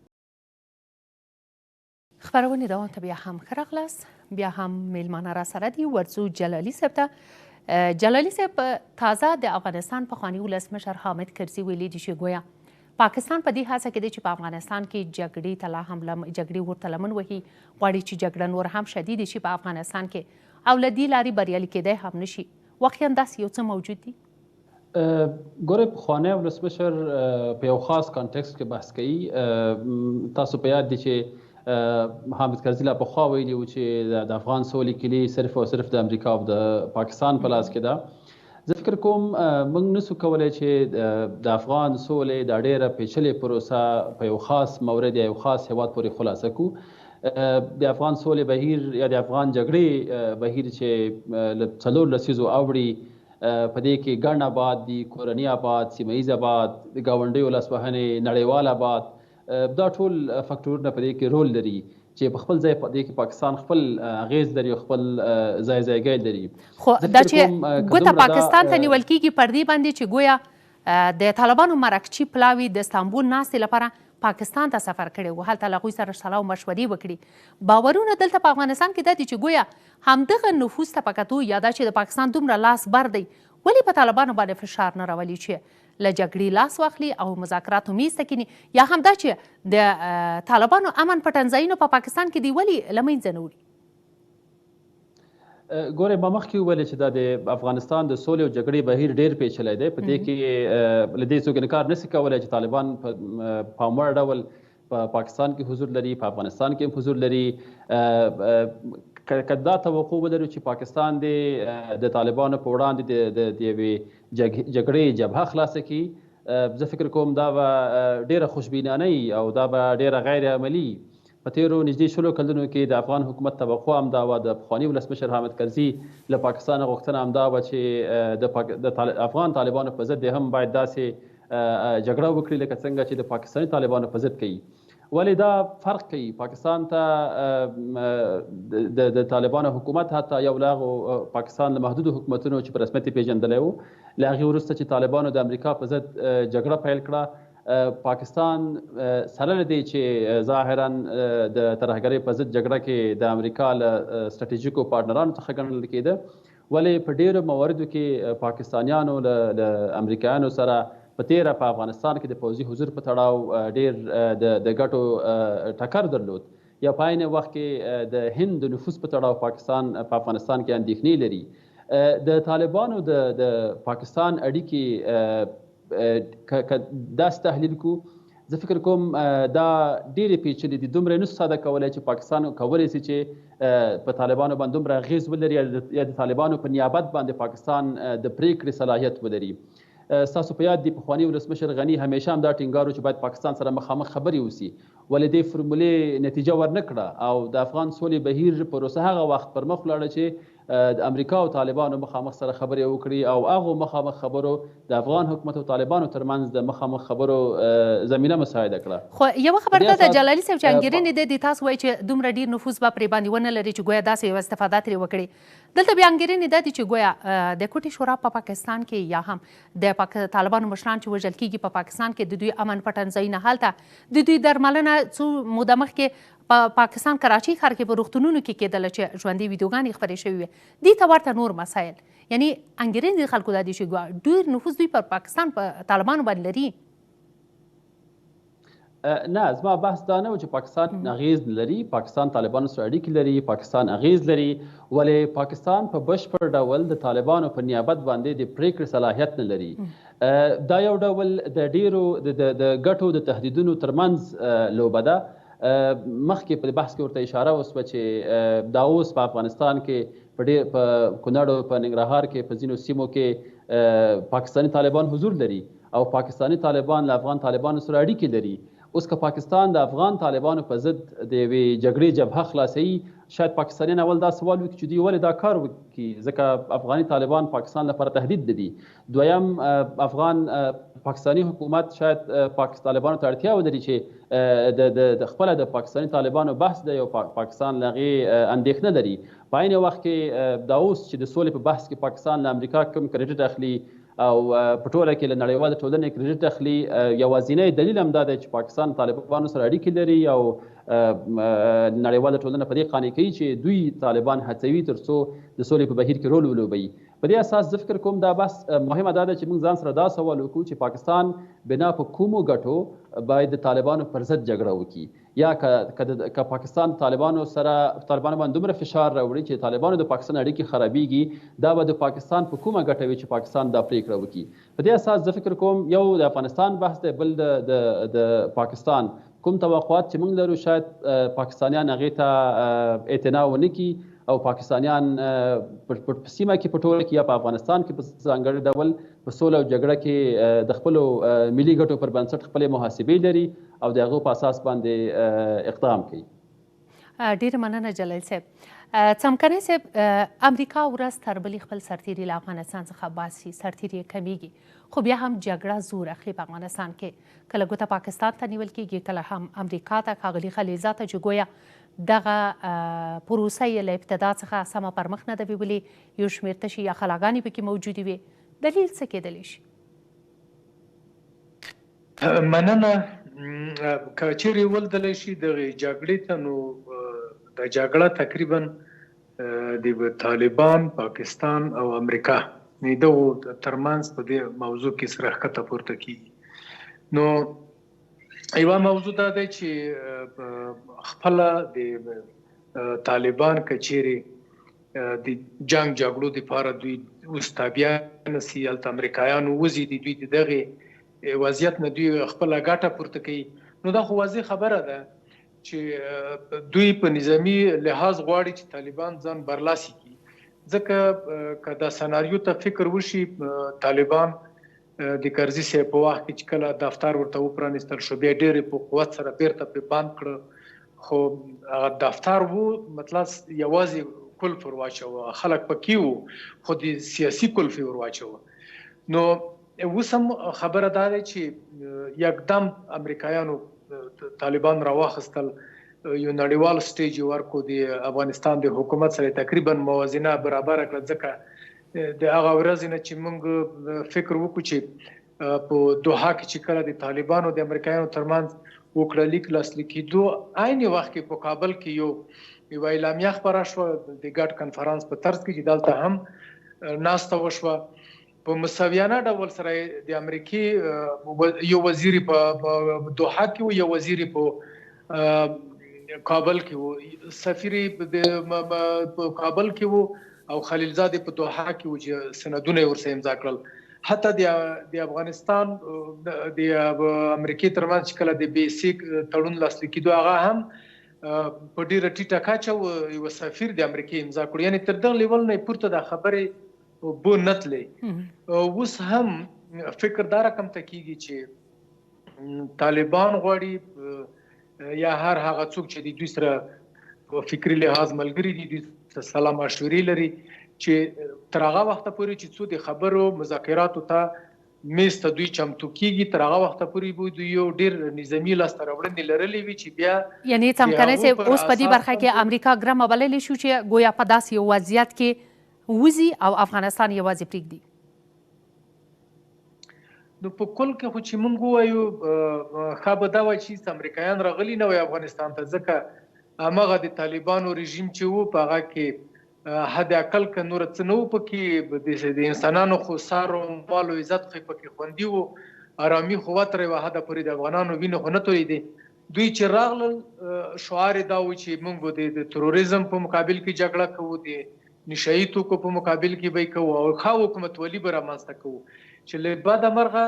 خبرونې دوام ته بیا هم ښه راغلاست بیا هم میلمانه را سره دي ورځو جلالي صاحب ته جلالي صاحب تازه د افغانستان پخواني ولسمشر حامد کرزي ویلي دي چې گویا پاکستان په دې هڅه کې دی چې په افغانستان کې جګړې ته لا هم جګړې ورته لمن وهي غواړي چې جګړه نور هم شدید شي په افغانستان کې او له دې لارې بریالي کېدی هم نشي واقعا داسې یو څه موجود دي ګورې پخوانی ولسمشر په یو خاص کانټکسټ کې بحث کوي تاسو په یاد دي چې حامد کرزي لا پخوا ویلي و چې د افغان سولې کلي صرف او صرف د امریکا او د پاکستان په لاس کې ده زه فکر کوم موږ نسو کولی چې د افغان سولې دا ډیره پیچلې پروسه په یو خاص مورد یا یو خاص هیواد پورې خلاصه کړو د افغان سولې بهیر یا د افغان جګړې بهیر چې له څلور لسیزو اوړي په دې کې ګڼ آباد دي کورني آباد سیمه ییز آباد د ګاونډیو لاسوهنې نړیوال آباد دا ټول فکټورونه په دې کې رول لري چې په خپل ځای په دې کې پاکستان خپل اغیز لري خپل ځای لري خو دا چې ګوته پاکستان ته نیول کېږي پر دې باندې چې ګویا د طالبانو مرکچي پلاوي د استانبول ناستې لپاره پاکستان ته سفر کړی و هلته له هغوی سره سلا او مشورې وکړي باورونه دلته په افغانستان کې دا دي چې ګویا همدغه نفوذ ته په کتو یا دا چې د پاکستان دومره لاس بر دی ولې په طالبانو باندې فشار نه راولي چې له جګړې لاس واخلي او مذاکراتو میز ته کینی یا هم دا چې د طالبانو امن پټنځایونه په پاکستان کې دی ولې له منځه نه وړي ګورې ما مخکې وویل چې دا د افغانستان د سولې او جګړې بهیر ډېر پیچلی دی په دې کې له دې څوک انکار نشي کولی چې طالبان په پاموړ ډول په پاکستان کې حضور لري په افغانستان کې هم حضور لري که دا توقع ولرو چې پاکستان د طالبانو په وړاندې د یوې جګړې جبهه خلاصه کړي زه فکر کوم دا به ډېره خوشبینانه او دا به ډېره غیر عملي په تېرو نږدې شلو کلونو کې د افغان حکومت توقع همدا وه د پخواني ولسمشر حامد کرزي له پاکستانه غوښتنه همدا وه چې د افغان طالبانو په ضد هم باید داسې جګړه وکړي لکه څنګه چې د پاکستاني طالبانو په ضد کوي ولې دا فرق کوي پاکستان ته د طالبانو حکومت حتی یو له پاکستان له محدودو حکومتونو چې په رسمیت پیژندلی و له هغې وروسته چې طالبانو د امریکا په ضد جګړه پیل کړه پاکستان سره له دې چې ظاهرا د ترهګرۍ په ضد جګړه کې د امریکا له سټراټیژیکو پارټنرانو څخه ګڼل کېده ولې په ډېرو مواردو کې پاکستانیانو له امریکایانو سره په تیره په افغانستان کې د پوځي حضور په تړاو ډېر د ګټو ټکر درلود یا په عین وخت کې د هند د نفوذ په تړاو پاکستان په افغانستان کې اندېښنې لري د طالبانو د پاکستان اړیکې که داسې تحلیل کو زه فکر کوم دا ډېرې پیچلې دي دومره نشو ساده کولی چې پاکستان کولی شي چې په طالبانو باندې دومره اغېز ولري یا د طالبانو په نیابت باندې پاکستان د پرېکړې صلاحیت ولري ستاسو په یاد دي پخواني ولسمشر غني همیشه هم دا ټینګار و چې باید پاکستان سره مخامخ خبرې وسي ولې دې فرمولې نتیجه ورنه کړه او د افغان سولې بهیر پروسه هغه وخت پر مخ ولاړه چې د امریکا او طالبانو مخامخ سره خبرې وکړي او هغو مخامخ خبرو د افغان حکومت او طالبانو ترمنځ د مخامخ خبرو زمینه مساعده کړه. خو یوه خبر دا د جلالي صاحب چې انګېرنې دی تاسو وایي چې دومره ډېر نفوذ به پرې باندې ونه لري چې ګویا داسې یوه استفاده ترې وکړي. دلته بیا انګېرنې دا دي چې ګویا د کوټې شورا په پاکستان کې یا هم د طالبانو مشران چې وژل کېږي په پاکستان کې د دوی امن پټنځایونه هلته د دوی درملنه څو موده مخکې په پاکستان کراچۍ ښار کې په روغتونونو کې کېدله چې ژوندۍ ویډیوګانې خپرې شوې وې. دې ته ورته نور مسایل یعنی انګېرنې د خلکو دا دي چې ډېر نفوذ دوی پر پاکستان په طالبانو باندې لري. نه زما بحث دا نه و چې پاکستان اغیز لري، پاکستان طالبانو سره اړیکې لري، پاکستان اغیز لري، ولې پاکستان په بشپړ ډول د طالبانو په نیابت باندې د پریکړې صلاحیت نه لري. دا یو ډول د ډیرو د ګټو د تهدیدونو ترمنځ لوبه ده. مخکې په بحث کې ورته اشاره وسوه چې دا اوس په افغانستان کې په کونړ او په ننګرهار کې په ځینو سیمو کې پاکستاني طالبان حضور لري او پاکستاني طالبان له افغان طالبانو سره اړیکې لري. اوس که پاکستان د افغان طالبانو په ضد د یوې جګړې جبهه خلاصوي، شاید پاکستانیان اول دا سوال وکړي چې دوی ولې دا کار وکړي، ځکه افغاني طالبان پاکستان لپاره تهدید دي. دویم افغان پاکستاني حکومت شاید طالبانو ته اړتیا ولري چې د خپله د پاکستاني طالبانو بحث دی او پاکستان له هغې اندېښنه لري. په عین وخت کې دا اوس چې د سولې په بحث کې پاکستان له امریکا کوم کریډټ اخلي او په ټوله کې له نړیواله ټولنې کریډټ اخلي، یوازینی دلیل هم دا دی چې پاکستان طالبانو سره اړیکې لري او نړیواله ټولنه په دې قانع کوي چې دوی طالبان هڅوي تر څو د سولې په بهیر کې رول ولوبوي. په دې اساس زه فکر کوم دا بس مهمه دا ده چې موږ ځان سره دا سوال وکړو چې پاکستان بنا په کومو ګټو باید د طالبانو پر ضد جګړه وکړي، یا که پاکستان طالبانو باندې دومره فشار راوړي چې طالبانو د پاکستان اړیکې خرابېږي، دا به د پاکستان په کومه ګټه وي چې پاکستان دا پرېکړه وکړي. په دې اساس زه فکر کوم یو د افغانستان بحث دی، بل د پاکستان کوم توقعات چې موږ لرو شاید پاکستانیان هغې ته اعتنا ونه کړي او پاکستانیان په سیمه کې په ټوله کې یا په افغانستان کې په ځانګړي ډول په سوله او جګړه کې د خپلو ملي ګټو پر بنسټ خپلې محاسبې لري او د هغو په اساس باندې اقدام کوي. ډېره مننه جلیل صاحب. څمکنی صاحب، امریکا ورځ تر بلې خپل سرتیري له افغانستان څخه باسي، سرتیري یې کمیږي، خو بیا هم جګړه زور اخلي په افغانستان کې. کله ګوته پاکستان ته نیول کېږي، کله هم امریکا ته، ښاغلي خلیلزاد ته چې گویا دغه پروسه یې له ابتدا څخه سمه پر مخ نه ده بیولې، یو شمېر تشې یا خلاګانې پکې موجودې وي. دلیل څه کېدلی شي؟ مننه. که چیرې ولدلی شي دغې جګړې ته، نو د جګړه تقریبا د طالبان، پاکستان او امریکا دغو ترمنځ په دې موضوع کې سره ښکته پورته کېږي. نو یوه موضوع دا دی چې خپله د طالبان که چیرې د جنګ جګړو دپاره دوی اوس تابع نه سي، هلته امریکایانو وځي، د دوی د دغې وضعیت نه دوی خپله ګټه پورته کوي، نو دا خو واضح خبره ده چې دوی په نظامي لحاظ غواړي چې طالبان ځان برلاسي کړي. ځکه که دا سناریو ته فکر وشي، طالبان د کرزي صاحب په وخت کې چې کله دفتر ورته وپرانیستل شو، بیا ډېرې په قوت سره بیرته پرې بند کړه، خو هغه دفتر و مطلب یوازې کلف ور واچوه، خلک پکې وو خو د سیاسي کلف یې ور واچوه. نو اوس هم خبره دا ده چې یکدم امریکایانو طالبان راواخیستل، یو نړیوال سټیج یې ورکړو، د افغانستان د حکومت سره تقریبا موازنه برابره کړه. ځکه د هغه ورځې نه چې موږ فکر وکړو چې په دوحه کې چې کله د طالبانو د امریکایانو ترمنځ وکړه لیک لاسلیک کېدو، عین وخت کې په کابل کې یوه اعلامیه خپره شوه د ګډ کنفرانس په طرز کې چې دلته هم ناسته وشوه. په مساویانه ډول سره د امریکې یو وزیر په دوحه کې و، یو وزیر په کابل کې و، سفیر په کابل کې و او خلیلزاد په دوحه کې و چې سندونه یې ورسره امضا کړل. حتی د افغانستان د امریکې ترمنځ چې کله د بیسیک تړون لاسلیک کېدو، هغه هم په ډېره ټیټه کچه یو سفیر د امریکې امضا کړو. یعنې تر دغه لیول نه پورته دا خبرې بو نتلی. اوس هم فکر دا رقم ته کېږي چې طالبان غواړي یا هر هغه څوک چې د دوی سره په فکري لحاظ ملګري دي، دوی سلا مشورې لري چې تر هغه وخته پورې چې څو د خبرو مذاکراتو ته میز ته دوی چمتو کیږي، تر هغه وخته پورې به دوی یو ډېر نظامي لاسته راوړنې لرلې وي چې بیا یعنې څمکنی صاحب اوس په دې برخه کې امریکا ګرمه بللی شو چې ګویا په داسې یو وضعیت کې وځي او افغانستان یوازې پرېږدي. نو په کل کې خو چې موږ ووایو ښه به دا وای چې امریکایان راغلي نه وای افغانستان ته، ځکه هماغه د طالبانو رژیم چې و په هغه کې حد اقل که نور څه نه و پکې، د انسانانو خو سار و مال و عزت خو پکې خوندي و، ارامي خو وترې وه حده پورې د افغانانو وینې خو نه تویېدې. دوی چې راغلل شعار یې دا و چې موږ به د تروریزم په مقابل کې جګړه کوو، د نشهیي توکو په مقابل کې به یې کوو او ښه حکومتولي به رامنځته کوو، چې له بده مرغه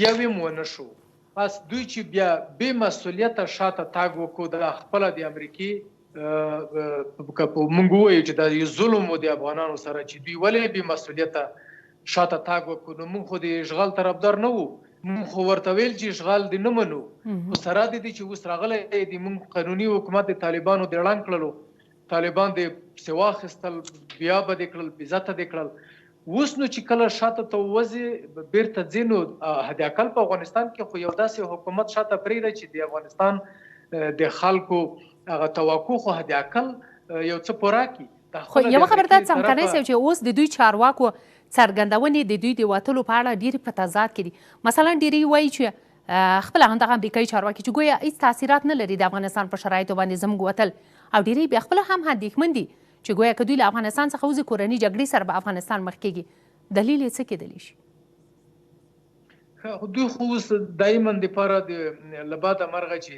یو یې ونه شو. بس دوی چې بیا بې مسؤلیته شاته تاګ وکړو، د خپله د امریکې موږ ووایو چې دا یو ظلم و د افغانانو سره چې دوی ولې بې مسؤلیته شاته تاګ وکړو. نو موږ خو د اشغال طرفدار نه وو، موږ خو ورته ویل چې اشغال دې نه منو، خو سره د دې چې اوس راغلی د موږ قانوني حکومت د طالبانو د ړنګ کړلو، طالبان د پسې واخیستل، بیا به دې کړل، بېزته دې کړل. اوس نو چې کله شاته ته ووځې بېرته ځې، نو حد اقل په افغانستان کې خو یو داسې حکومت شاته پرېږده چې د افغانستان د خلکو هغه توقع خو حد اقل یو څه پوره کړي. خو یوه خبره دا څمکنی صاحب چې اوس د دوی چارواکو څرګندونې د دوی د وتلو په اړه ډېرې په تضاد کې دي. مثلا ډېری وایي چې خپله همدغه امریکایي چارواکي چې ګویا هېڅ تاثیرات نه لري د افغانستان په شرایطو باندې زموږ وتل، او ډېری بیا خپله هم اندېښمن دي چې ګویا که دوی له افغانستان څخه وځي کورنۍ جګړې سره به افغانستان مخ کېږي. دلیل یې څه کېدلی شي؟ دوی خو اوس دایما دپاره د له باده مرغه چې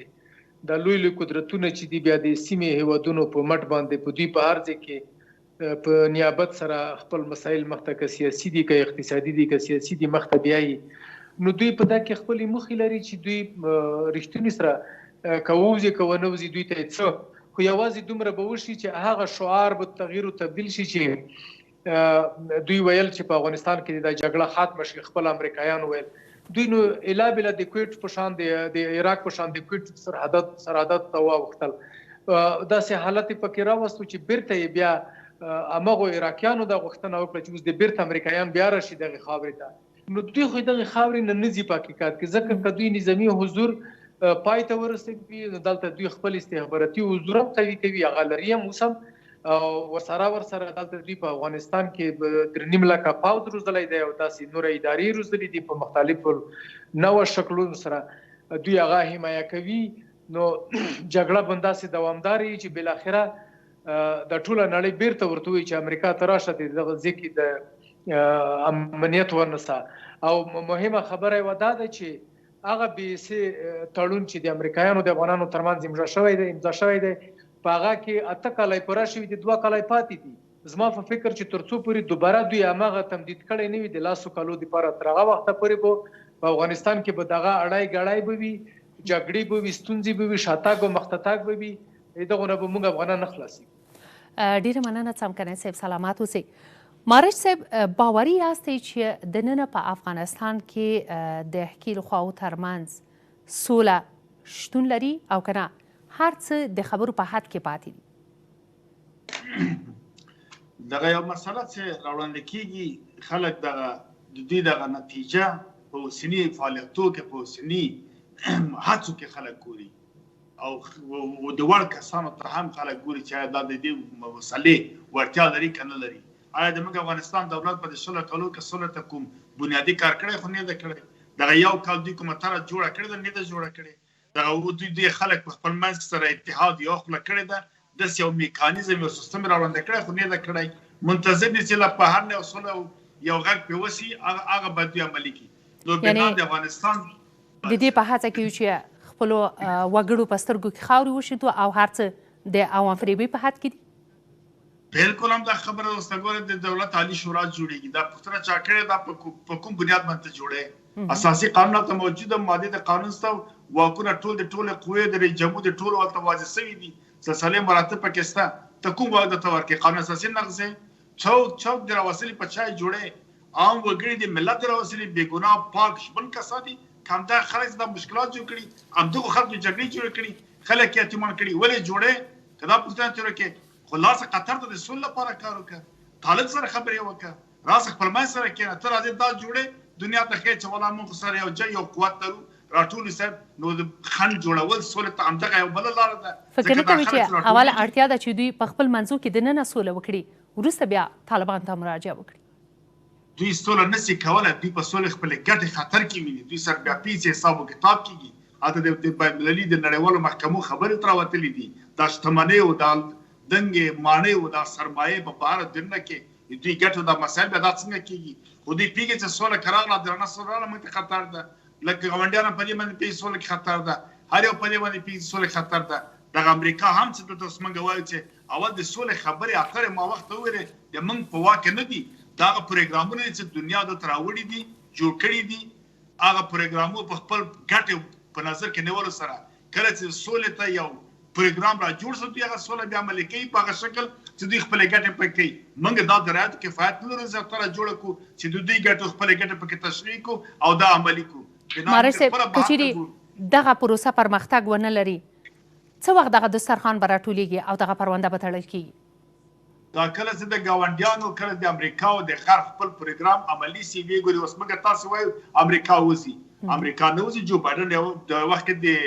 دا لوی لوی قدرتونه چې دي بیا د سیمې هیوادونو په مټ باندې په دوی په هر ځای کې په نیابت سره خپل مسایل مخته که سیاسي دي که اقتصادي دي که سیاسي دي مخته بیایي. نو دوی په دا کې خپلې موخې لري چې دوی رښتونې سره که ووځي که ونه وځي دوی ته څه، خو یوازې دومره به وشي چې هغه شعار به تغییر و تبدیل شي چې دوی ویل چې په افغانستان کې دا جګړه ختمه شي. خپل امریکایان ویل دوی نو الا بلا د کویټ په شان د عراق په شان د کویټ سرحدات ته واوښتل، داسې حالت یې پکې راوستو چې بیرته یې بیا همغو عراقیانو دا غوښتنه وکړه چې اوس د بیرته امریکایان بیا راشي دغې خاورې ته. نو دوی خو دغې خاورې نه نه ځي په حقیقت کې، ځکه که دوی نظامي حضور پای ته ورسوي نو دلته دوی خپل استخباراتي حضور هم قوي کوي، هغه لري هم اوس هم، او ورسره دلته دوی په افغانستان کې 3.5 لکه پوځ روزلی دی او داسې نوره ادارې روزلي دي په مختلفو نوع شکلونو سره دوی هغه حمایه کوي. نو جګړه به همداسې دوامداره وي چې بالاخره د ټوله نړۍ بیرته ورته وایي چې امریکا ته راشه د دغه ځای کې د امنیت ونیسه. او مهمه خبره یوه دا ده چې هغه بېسې تړون چې د امریکایانو د افغانانو ترمنځ امضا شوی دی په هغه کې 8 کاله یې پوره شوي دي، 2 کاله یې پاتې دي. زما په فکر چې تر څو پورې دوباره دوی هماغه تمدید کړی نه وي د 10 کالو دپاره، تر هغه وخته پورې به په افغانستان کې به دغه اړی ګړی به وي، جګړې به وي، ستونزې به وي، شاتګ او مخته تګ به وي. دغو نه به موږ افغانان نه خلاصېږو. ډېره مننه څمکنی صاحب، سلامات اوسئ. مارش صاحب، باوري یاستئ چې دننه په افغانستان کې د ښکېلو خواو ترمنځ سوله شتون لري او که نه هر څه د خبرو په حد کې پاتې دي؟ دغه یو مسله چې راوړاندې کېږي، خلک د دوی دغه نتیجه په اوسني فعالیتو کې، په اوسني هڅو کې خلک ګوري، او د وړ کسانو ته هم خلک ګوري چې دا د دې مسلې وړتیا لري که نه لري. آیا زموږ افغانستان دولت په 16 کالو کې سوله ته کوم بنیادي کار کړی خو نه ده کړی. دغه یو کال دوی کومه طرحه جوړه کړې ده، نه ده جوړه کړې. دغه دوی خلک په خپل منځ سره اتحاد یو خوله کړې ده، داسې یو میکانیزم یو سیستم راوړاندې کړی خو نه ده کړی. منتظر دي چې لا په هر یو سوله یو غږ پرې وسي، هغه به دوی عملي کړي. نو بنا د افغانستان د دې په هڅه کې چې خپلو وګړو په سترګو کې خاورې وشیندو او هر څه د عوام فریبۍ په حد کې دي؟ بالکل هم دا خبره اوس ته ګوره، د دولت عالی شورا جوړېږي، دا پوښتنه چا کړې ده په کوم بنیاد باندې جوړې؟ اساسي قانون هلته موجوده، ماده د قانون سته، واکونه ټول د ټولې قوې د رئیس جمهور د ټولو هلته واضح شوي دي، سلسلې مراتب پکې شته. ته کوم واک درته ورکړې؟ قانون اساسي نقض دی، چوک د راوستلې په چا یې جوړې؟ عام وګړي د ملت د راوستلې بې ګناه پاک شپون کسان دي، که همدا خلک دا مشکلات جوړ کړي، همدغو خلکو جګړې جوړې کړي، خلک یې یتیمان کړي. ولې جوړې؟ کدا پښتنه تر کې خلاص قطر ته د سول لپاره کار وکړه طالب سره خبرې وکړه راس خپل مای سره کې تر دې دا جوړه دنیا ته کې چې ولا موږ سره یو ځای یو قوت لرو راټول صاحب نو خن جوړول سول ته همدغه یو بل لار ده فکر نه کوي چې اوله اړتیا ده چې دوی په خپل منځو کې دننه سوله وکړي وروسته بیا طالبان ته مراجعه وکړي دوی سوله نشي کولای دوی په سوله خپل ګټه خطر کې ویني دوی سره بیا پیسې حساب کتاب کیږي اته د بایبلي د نړیوالو محکمو خبرې تر وتلې دي دا شتمنۍ او د دنګ مانې او د سرمایه په بار دنه کې دوی ګټه د مسایل به دا څنګه کیږي خو دوی پیږي چې سوله کراغله درنه سوله موږ خطر ده لکه غونډیانو په دې باندې پیسې سوله خطر ده هر یو په دې باندې پیسې سوله خطر ده د امریکا هم چې د تاسو وایي چې اول د سوله خبرې اخر ما وخت وره د موږ په واکه نه دي دا پروګرامونه چې دنیا د تراوړي دي جوړ کړي دي هغه پروګرامونه په خپل ګټه په نظر کې نیول سره کله چې سوله ته یو پروګرام را جوړ شو هغه سوله بیا عملي کوي په هغه شکل چې دوی خپل ګټه پکې کوي موږ دا درایت کفایت لرو چې تر جوړ کو چې دوی ګټه خپل ګټه پکې تشریح کو او دا عملي کو مارسه کچيري دغه پروسه پرمختګ ونه لري څه وخت دغه دسترخوان به راټولیږي او دغه پرونده به تړل کیږي دا کله چې د ګاونډیانو کله د امریکا او د غرب خپل پروګرام عملی سی وی ګوري اوس موږ تاسو وایو امریکا وځي امریکا نه وځي جو بایدن د وخت د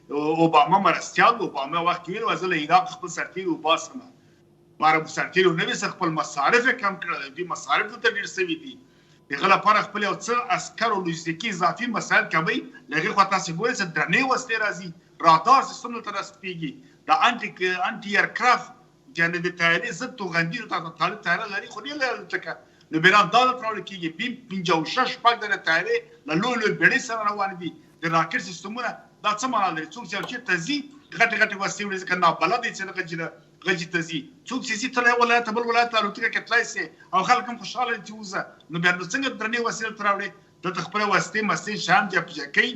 اوباما مرستيال اوباما وخت ویل وزله عراق خپل سرتیر وباسمه ماره سرتیر نو به خپل مصارف کم کړل دي مصارف ته ډیر سوي دي دغه لپاره خپل یو څه عسكر او لوجستیکي اضافي مسایل کوي لږه خو تاسو ګورئ چې درنې وسلې راځي رادار سیستم ته رسېږي د انټي ایرکرافت جنې د طیارې زد توغندي ته طالب طیاره لري خو نه لري چې نو بیران دا ترول کېږي بیم 56 پاک د طیارې له لوی بیړۍ سره روان دي د راکټ سیستمونه دا څه معنا لري څوک چې تزي غټ وسلې ورځ کنه بلد چې غجي تزي څوک چې تل ولایت بل ولایت الوتکه کتلای سي او خلک هم خوشاله دي چې نو بیا څنګه درنې وسیله تراوړي د خپل وسته مستي شام جپجکې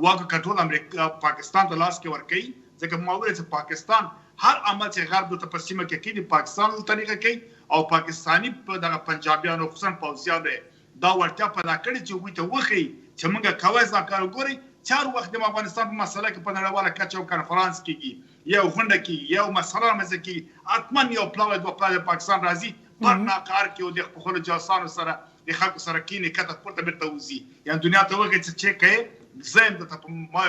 واګه کټول امریکا پاکستان ته لاس کې ور کوي ځکه موږ چې پاکستان هر عمل چې غرب ته پسیمه کې کوي پاکستان په طریقه کوي او پاکستانی په دغه پنجابیانو خصوصا پوځیان دا ورته پیدا کړی چې وي ته وخی چې موږ کوي ځکه ګوري چار وخت د افغانستان په مسله کې په نړیواله کچه او کنفرانس کېږي یو غونډه کې یو مسله مزه کې اتمن یو پلاوی د پاکستان راځي پرنا کار کې د خپل جاسانو سره د خلکو سره کینې کته پورته بیرته وځي یعنی دنیا ته وګورئ چې کوي زم د ته ما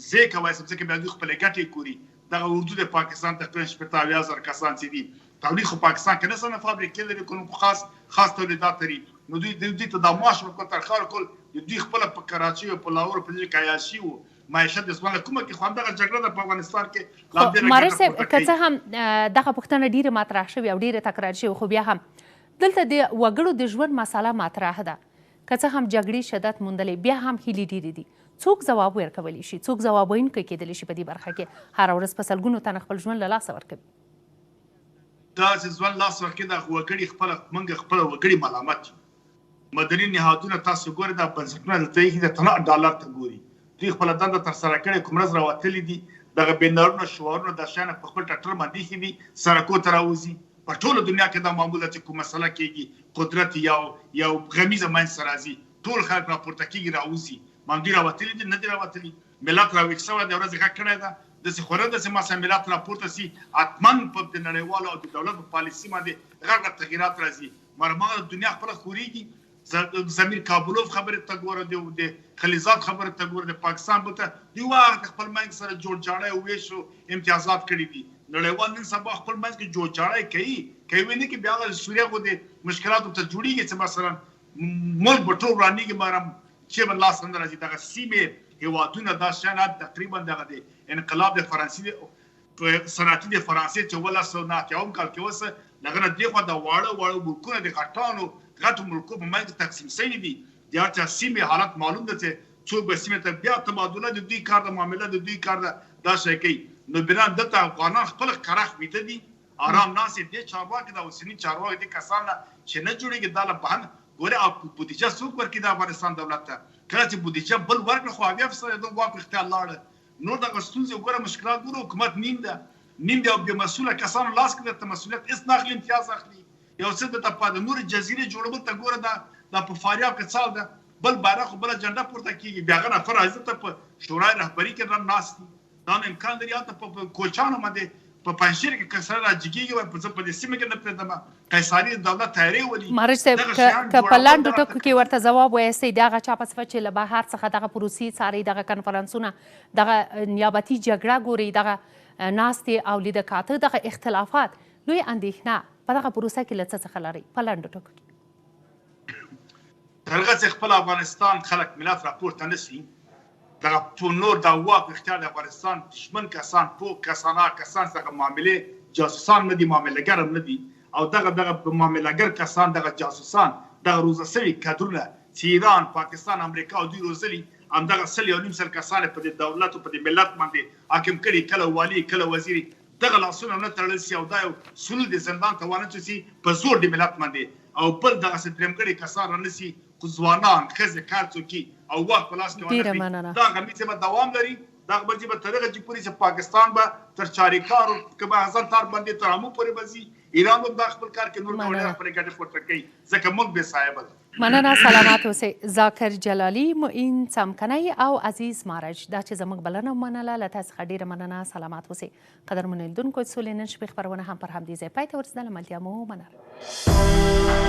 زه کوي چې بیا د خپل ګټې کوي دا اردو د پاکستان تقریبا 70000 کسان چې دي تولید خو پاکستان کې نه سره فابریکې لري کوم خاص تولیدات لري نو دوی ته د معاش ورکول تر خار کول دوی خپل په کراچي او په لاهور په دې کې عیاشي او معیشت د اسمانه کومه کې خو دغه جګړه د افغانستان کې لا ډېر مارسه کڅه هم دغه پښتنه ډیره مطرح شوی او ډیره تکرار شوی خو بیا هم دلته د وګړو د ژوند مسله مطرح ده کڅه هم جګړې شدت موندلې بیا هم هلي ډیره دي څوک ځواب ورکولی شي څوک ځواب ویونکی کېدلی شي په دې برخه کې هر ورځ په سلګونو تنه خپل ژوند له لاسه ورکوي دا چې ژوند لاس ورکړي دا وګړي خپل منګ خپل وګړي ملامت مدني نهادونه تاسو ګورئ دا بنسټونه د تېخي د تنه ډالر ته ګوري دوی خپل دنده تر سره کړي کوم ورځ راوتلي دي دغه بینارونه شوارونه د شانه په خپل ټټر باندې خي دي سرکو تر راوځي په ټول دنیا کې دا معموله چې کوم مسله کېږي قدرت یو غمیزه من سرازي ټول خلک راپورته کېږي راوځي مانګي راوتلي دي نه دي راوتلي ملت راوښسو د ورځې غږ کړی دا د سخوره د سیمه ملت راپورته سي اتمن په د نړیوالو او د دولت په پالیسي باندې غږ تغیرات راځي مرمه دنیا خپل خوريږي زمیر کابلوف خبره ته ګوره د خلیزات خبره ته ګوره د پاکستان بوته دی واغ خپل منځ سره جوړ جاړه او ویشو امتیازات کړی دي نړیوال نن سبا خپل منځ کې جوړ جاړه کوي نه کې بیا سوریا کو د مشکلاتو ته جوړیږي چې مثلا ملک بټو رانی کې مارم چې بل لاس اندر راځي دغه سیمه هیوادونه دا شانات تقریبا دغه د انقلاب د فرانسې صنعتي د فرانسې چې ولا صنعت یوم کال کې وسه دغه د خو د واړه ملکونه د غټانو غټو ملکو په منځ تقسیم شوی دي د هر چا سیمه حالت معلوم ده چې څوک به سیمه ته بیا تبادله د دوی کار د معاملې د دوی کار دا شي کوي نو بنا دته افغانان خپل قرخ ویته دي آرام ناس دې چارواکي دا وسنی چارواکي د کسان چې نه جوړیږي دا له بهانه ګوره او بودیجه څوک ورکړي د افغانستان دولت ته کله چې بودیجه بل ورکړي خو بیا فسره د واک اختیار لاړ نو دا غستونځ ګوره مشکلات ګوره حکومت نیم ده او به مسؤله کسان لاس کې د مسؤلیت اس ناخلی امتیاز اخلي یو څه د تپاده نور جزیره جوړول ته ګوره دا په فاریاب کې څال ده بل بارخ بل جنډه پورته کیږي بیا غن افر عزت په شورای رهبری کې رن ناس دا امکان لري ته په کوچانو باندې په پنځیر کې کسره راجګيږي او په ځم په دې سیمه کې نه پرېدم قیصري دولت تیاری ولي مارج صاحب که په لاندو ټکو کې ورته ځواب وایستئ دغه چا په صفت چې له بهر څخه دغه پروسې څاري دغه کنفرانسونه دغه نیابتي جګړه ګوري دغه ناستې او لیده کاته دغه اختلافات لوی اندېښنه په دغه پروسه کې له څه څخه لري په لاندو ټکو کې تر هغه چې خپل افغانستان خلک ملت راپورته نشي دغه په نور د واک اختیار د افغانستان دشمن کسان کسان څخه معاملې جاسوسان نه دي معاملهګر هم نه دي او دغه معاملهګر کسان دغه جاسوسان دغه روزه سوي کادرونه چې ایران پاکستان امریکا او دوی روزلي همدغه 1.5 کسان په دې دولت او په دې ملت باندې حاکم کړي کله والی کله وزیري دغه لاسونه نه تړل شي او دا یو سول د زندان ته وانه شي په زور د ملت باندې او بل دغه ستریم کړي کسان رانسي ځوانان ښځې کار څوکي او وخت په لاس کې ونه دا غمیزه به دوام لري دا به چې تر هغه چې پوری چې پاکستان به تر چاریکارو که به هزار تار باندې تر امو پورې بزي ایران هم دا خپل کار کې نور ډول خپل ګټه پورته کوي ځکه موږ به صاحب مننه سلامات اوسئ ذاکر جلالي معین څمکنی او عزیز مارج دا چې زموږ بلنه ومنله له تاسو څخه ډېره مننه سلامات اوسئ قدرمنو لیدونکو سولې نن شپې خپرونه هم پر همدې ځای پای ته ورسېدله ملتیا مو مننه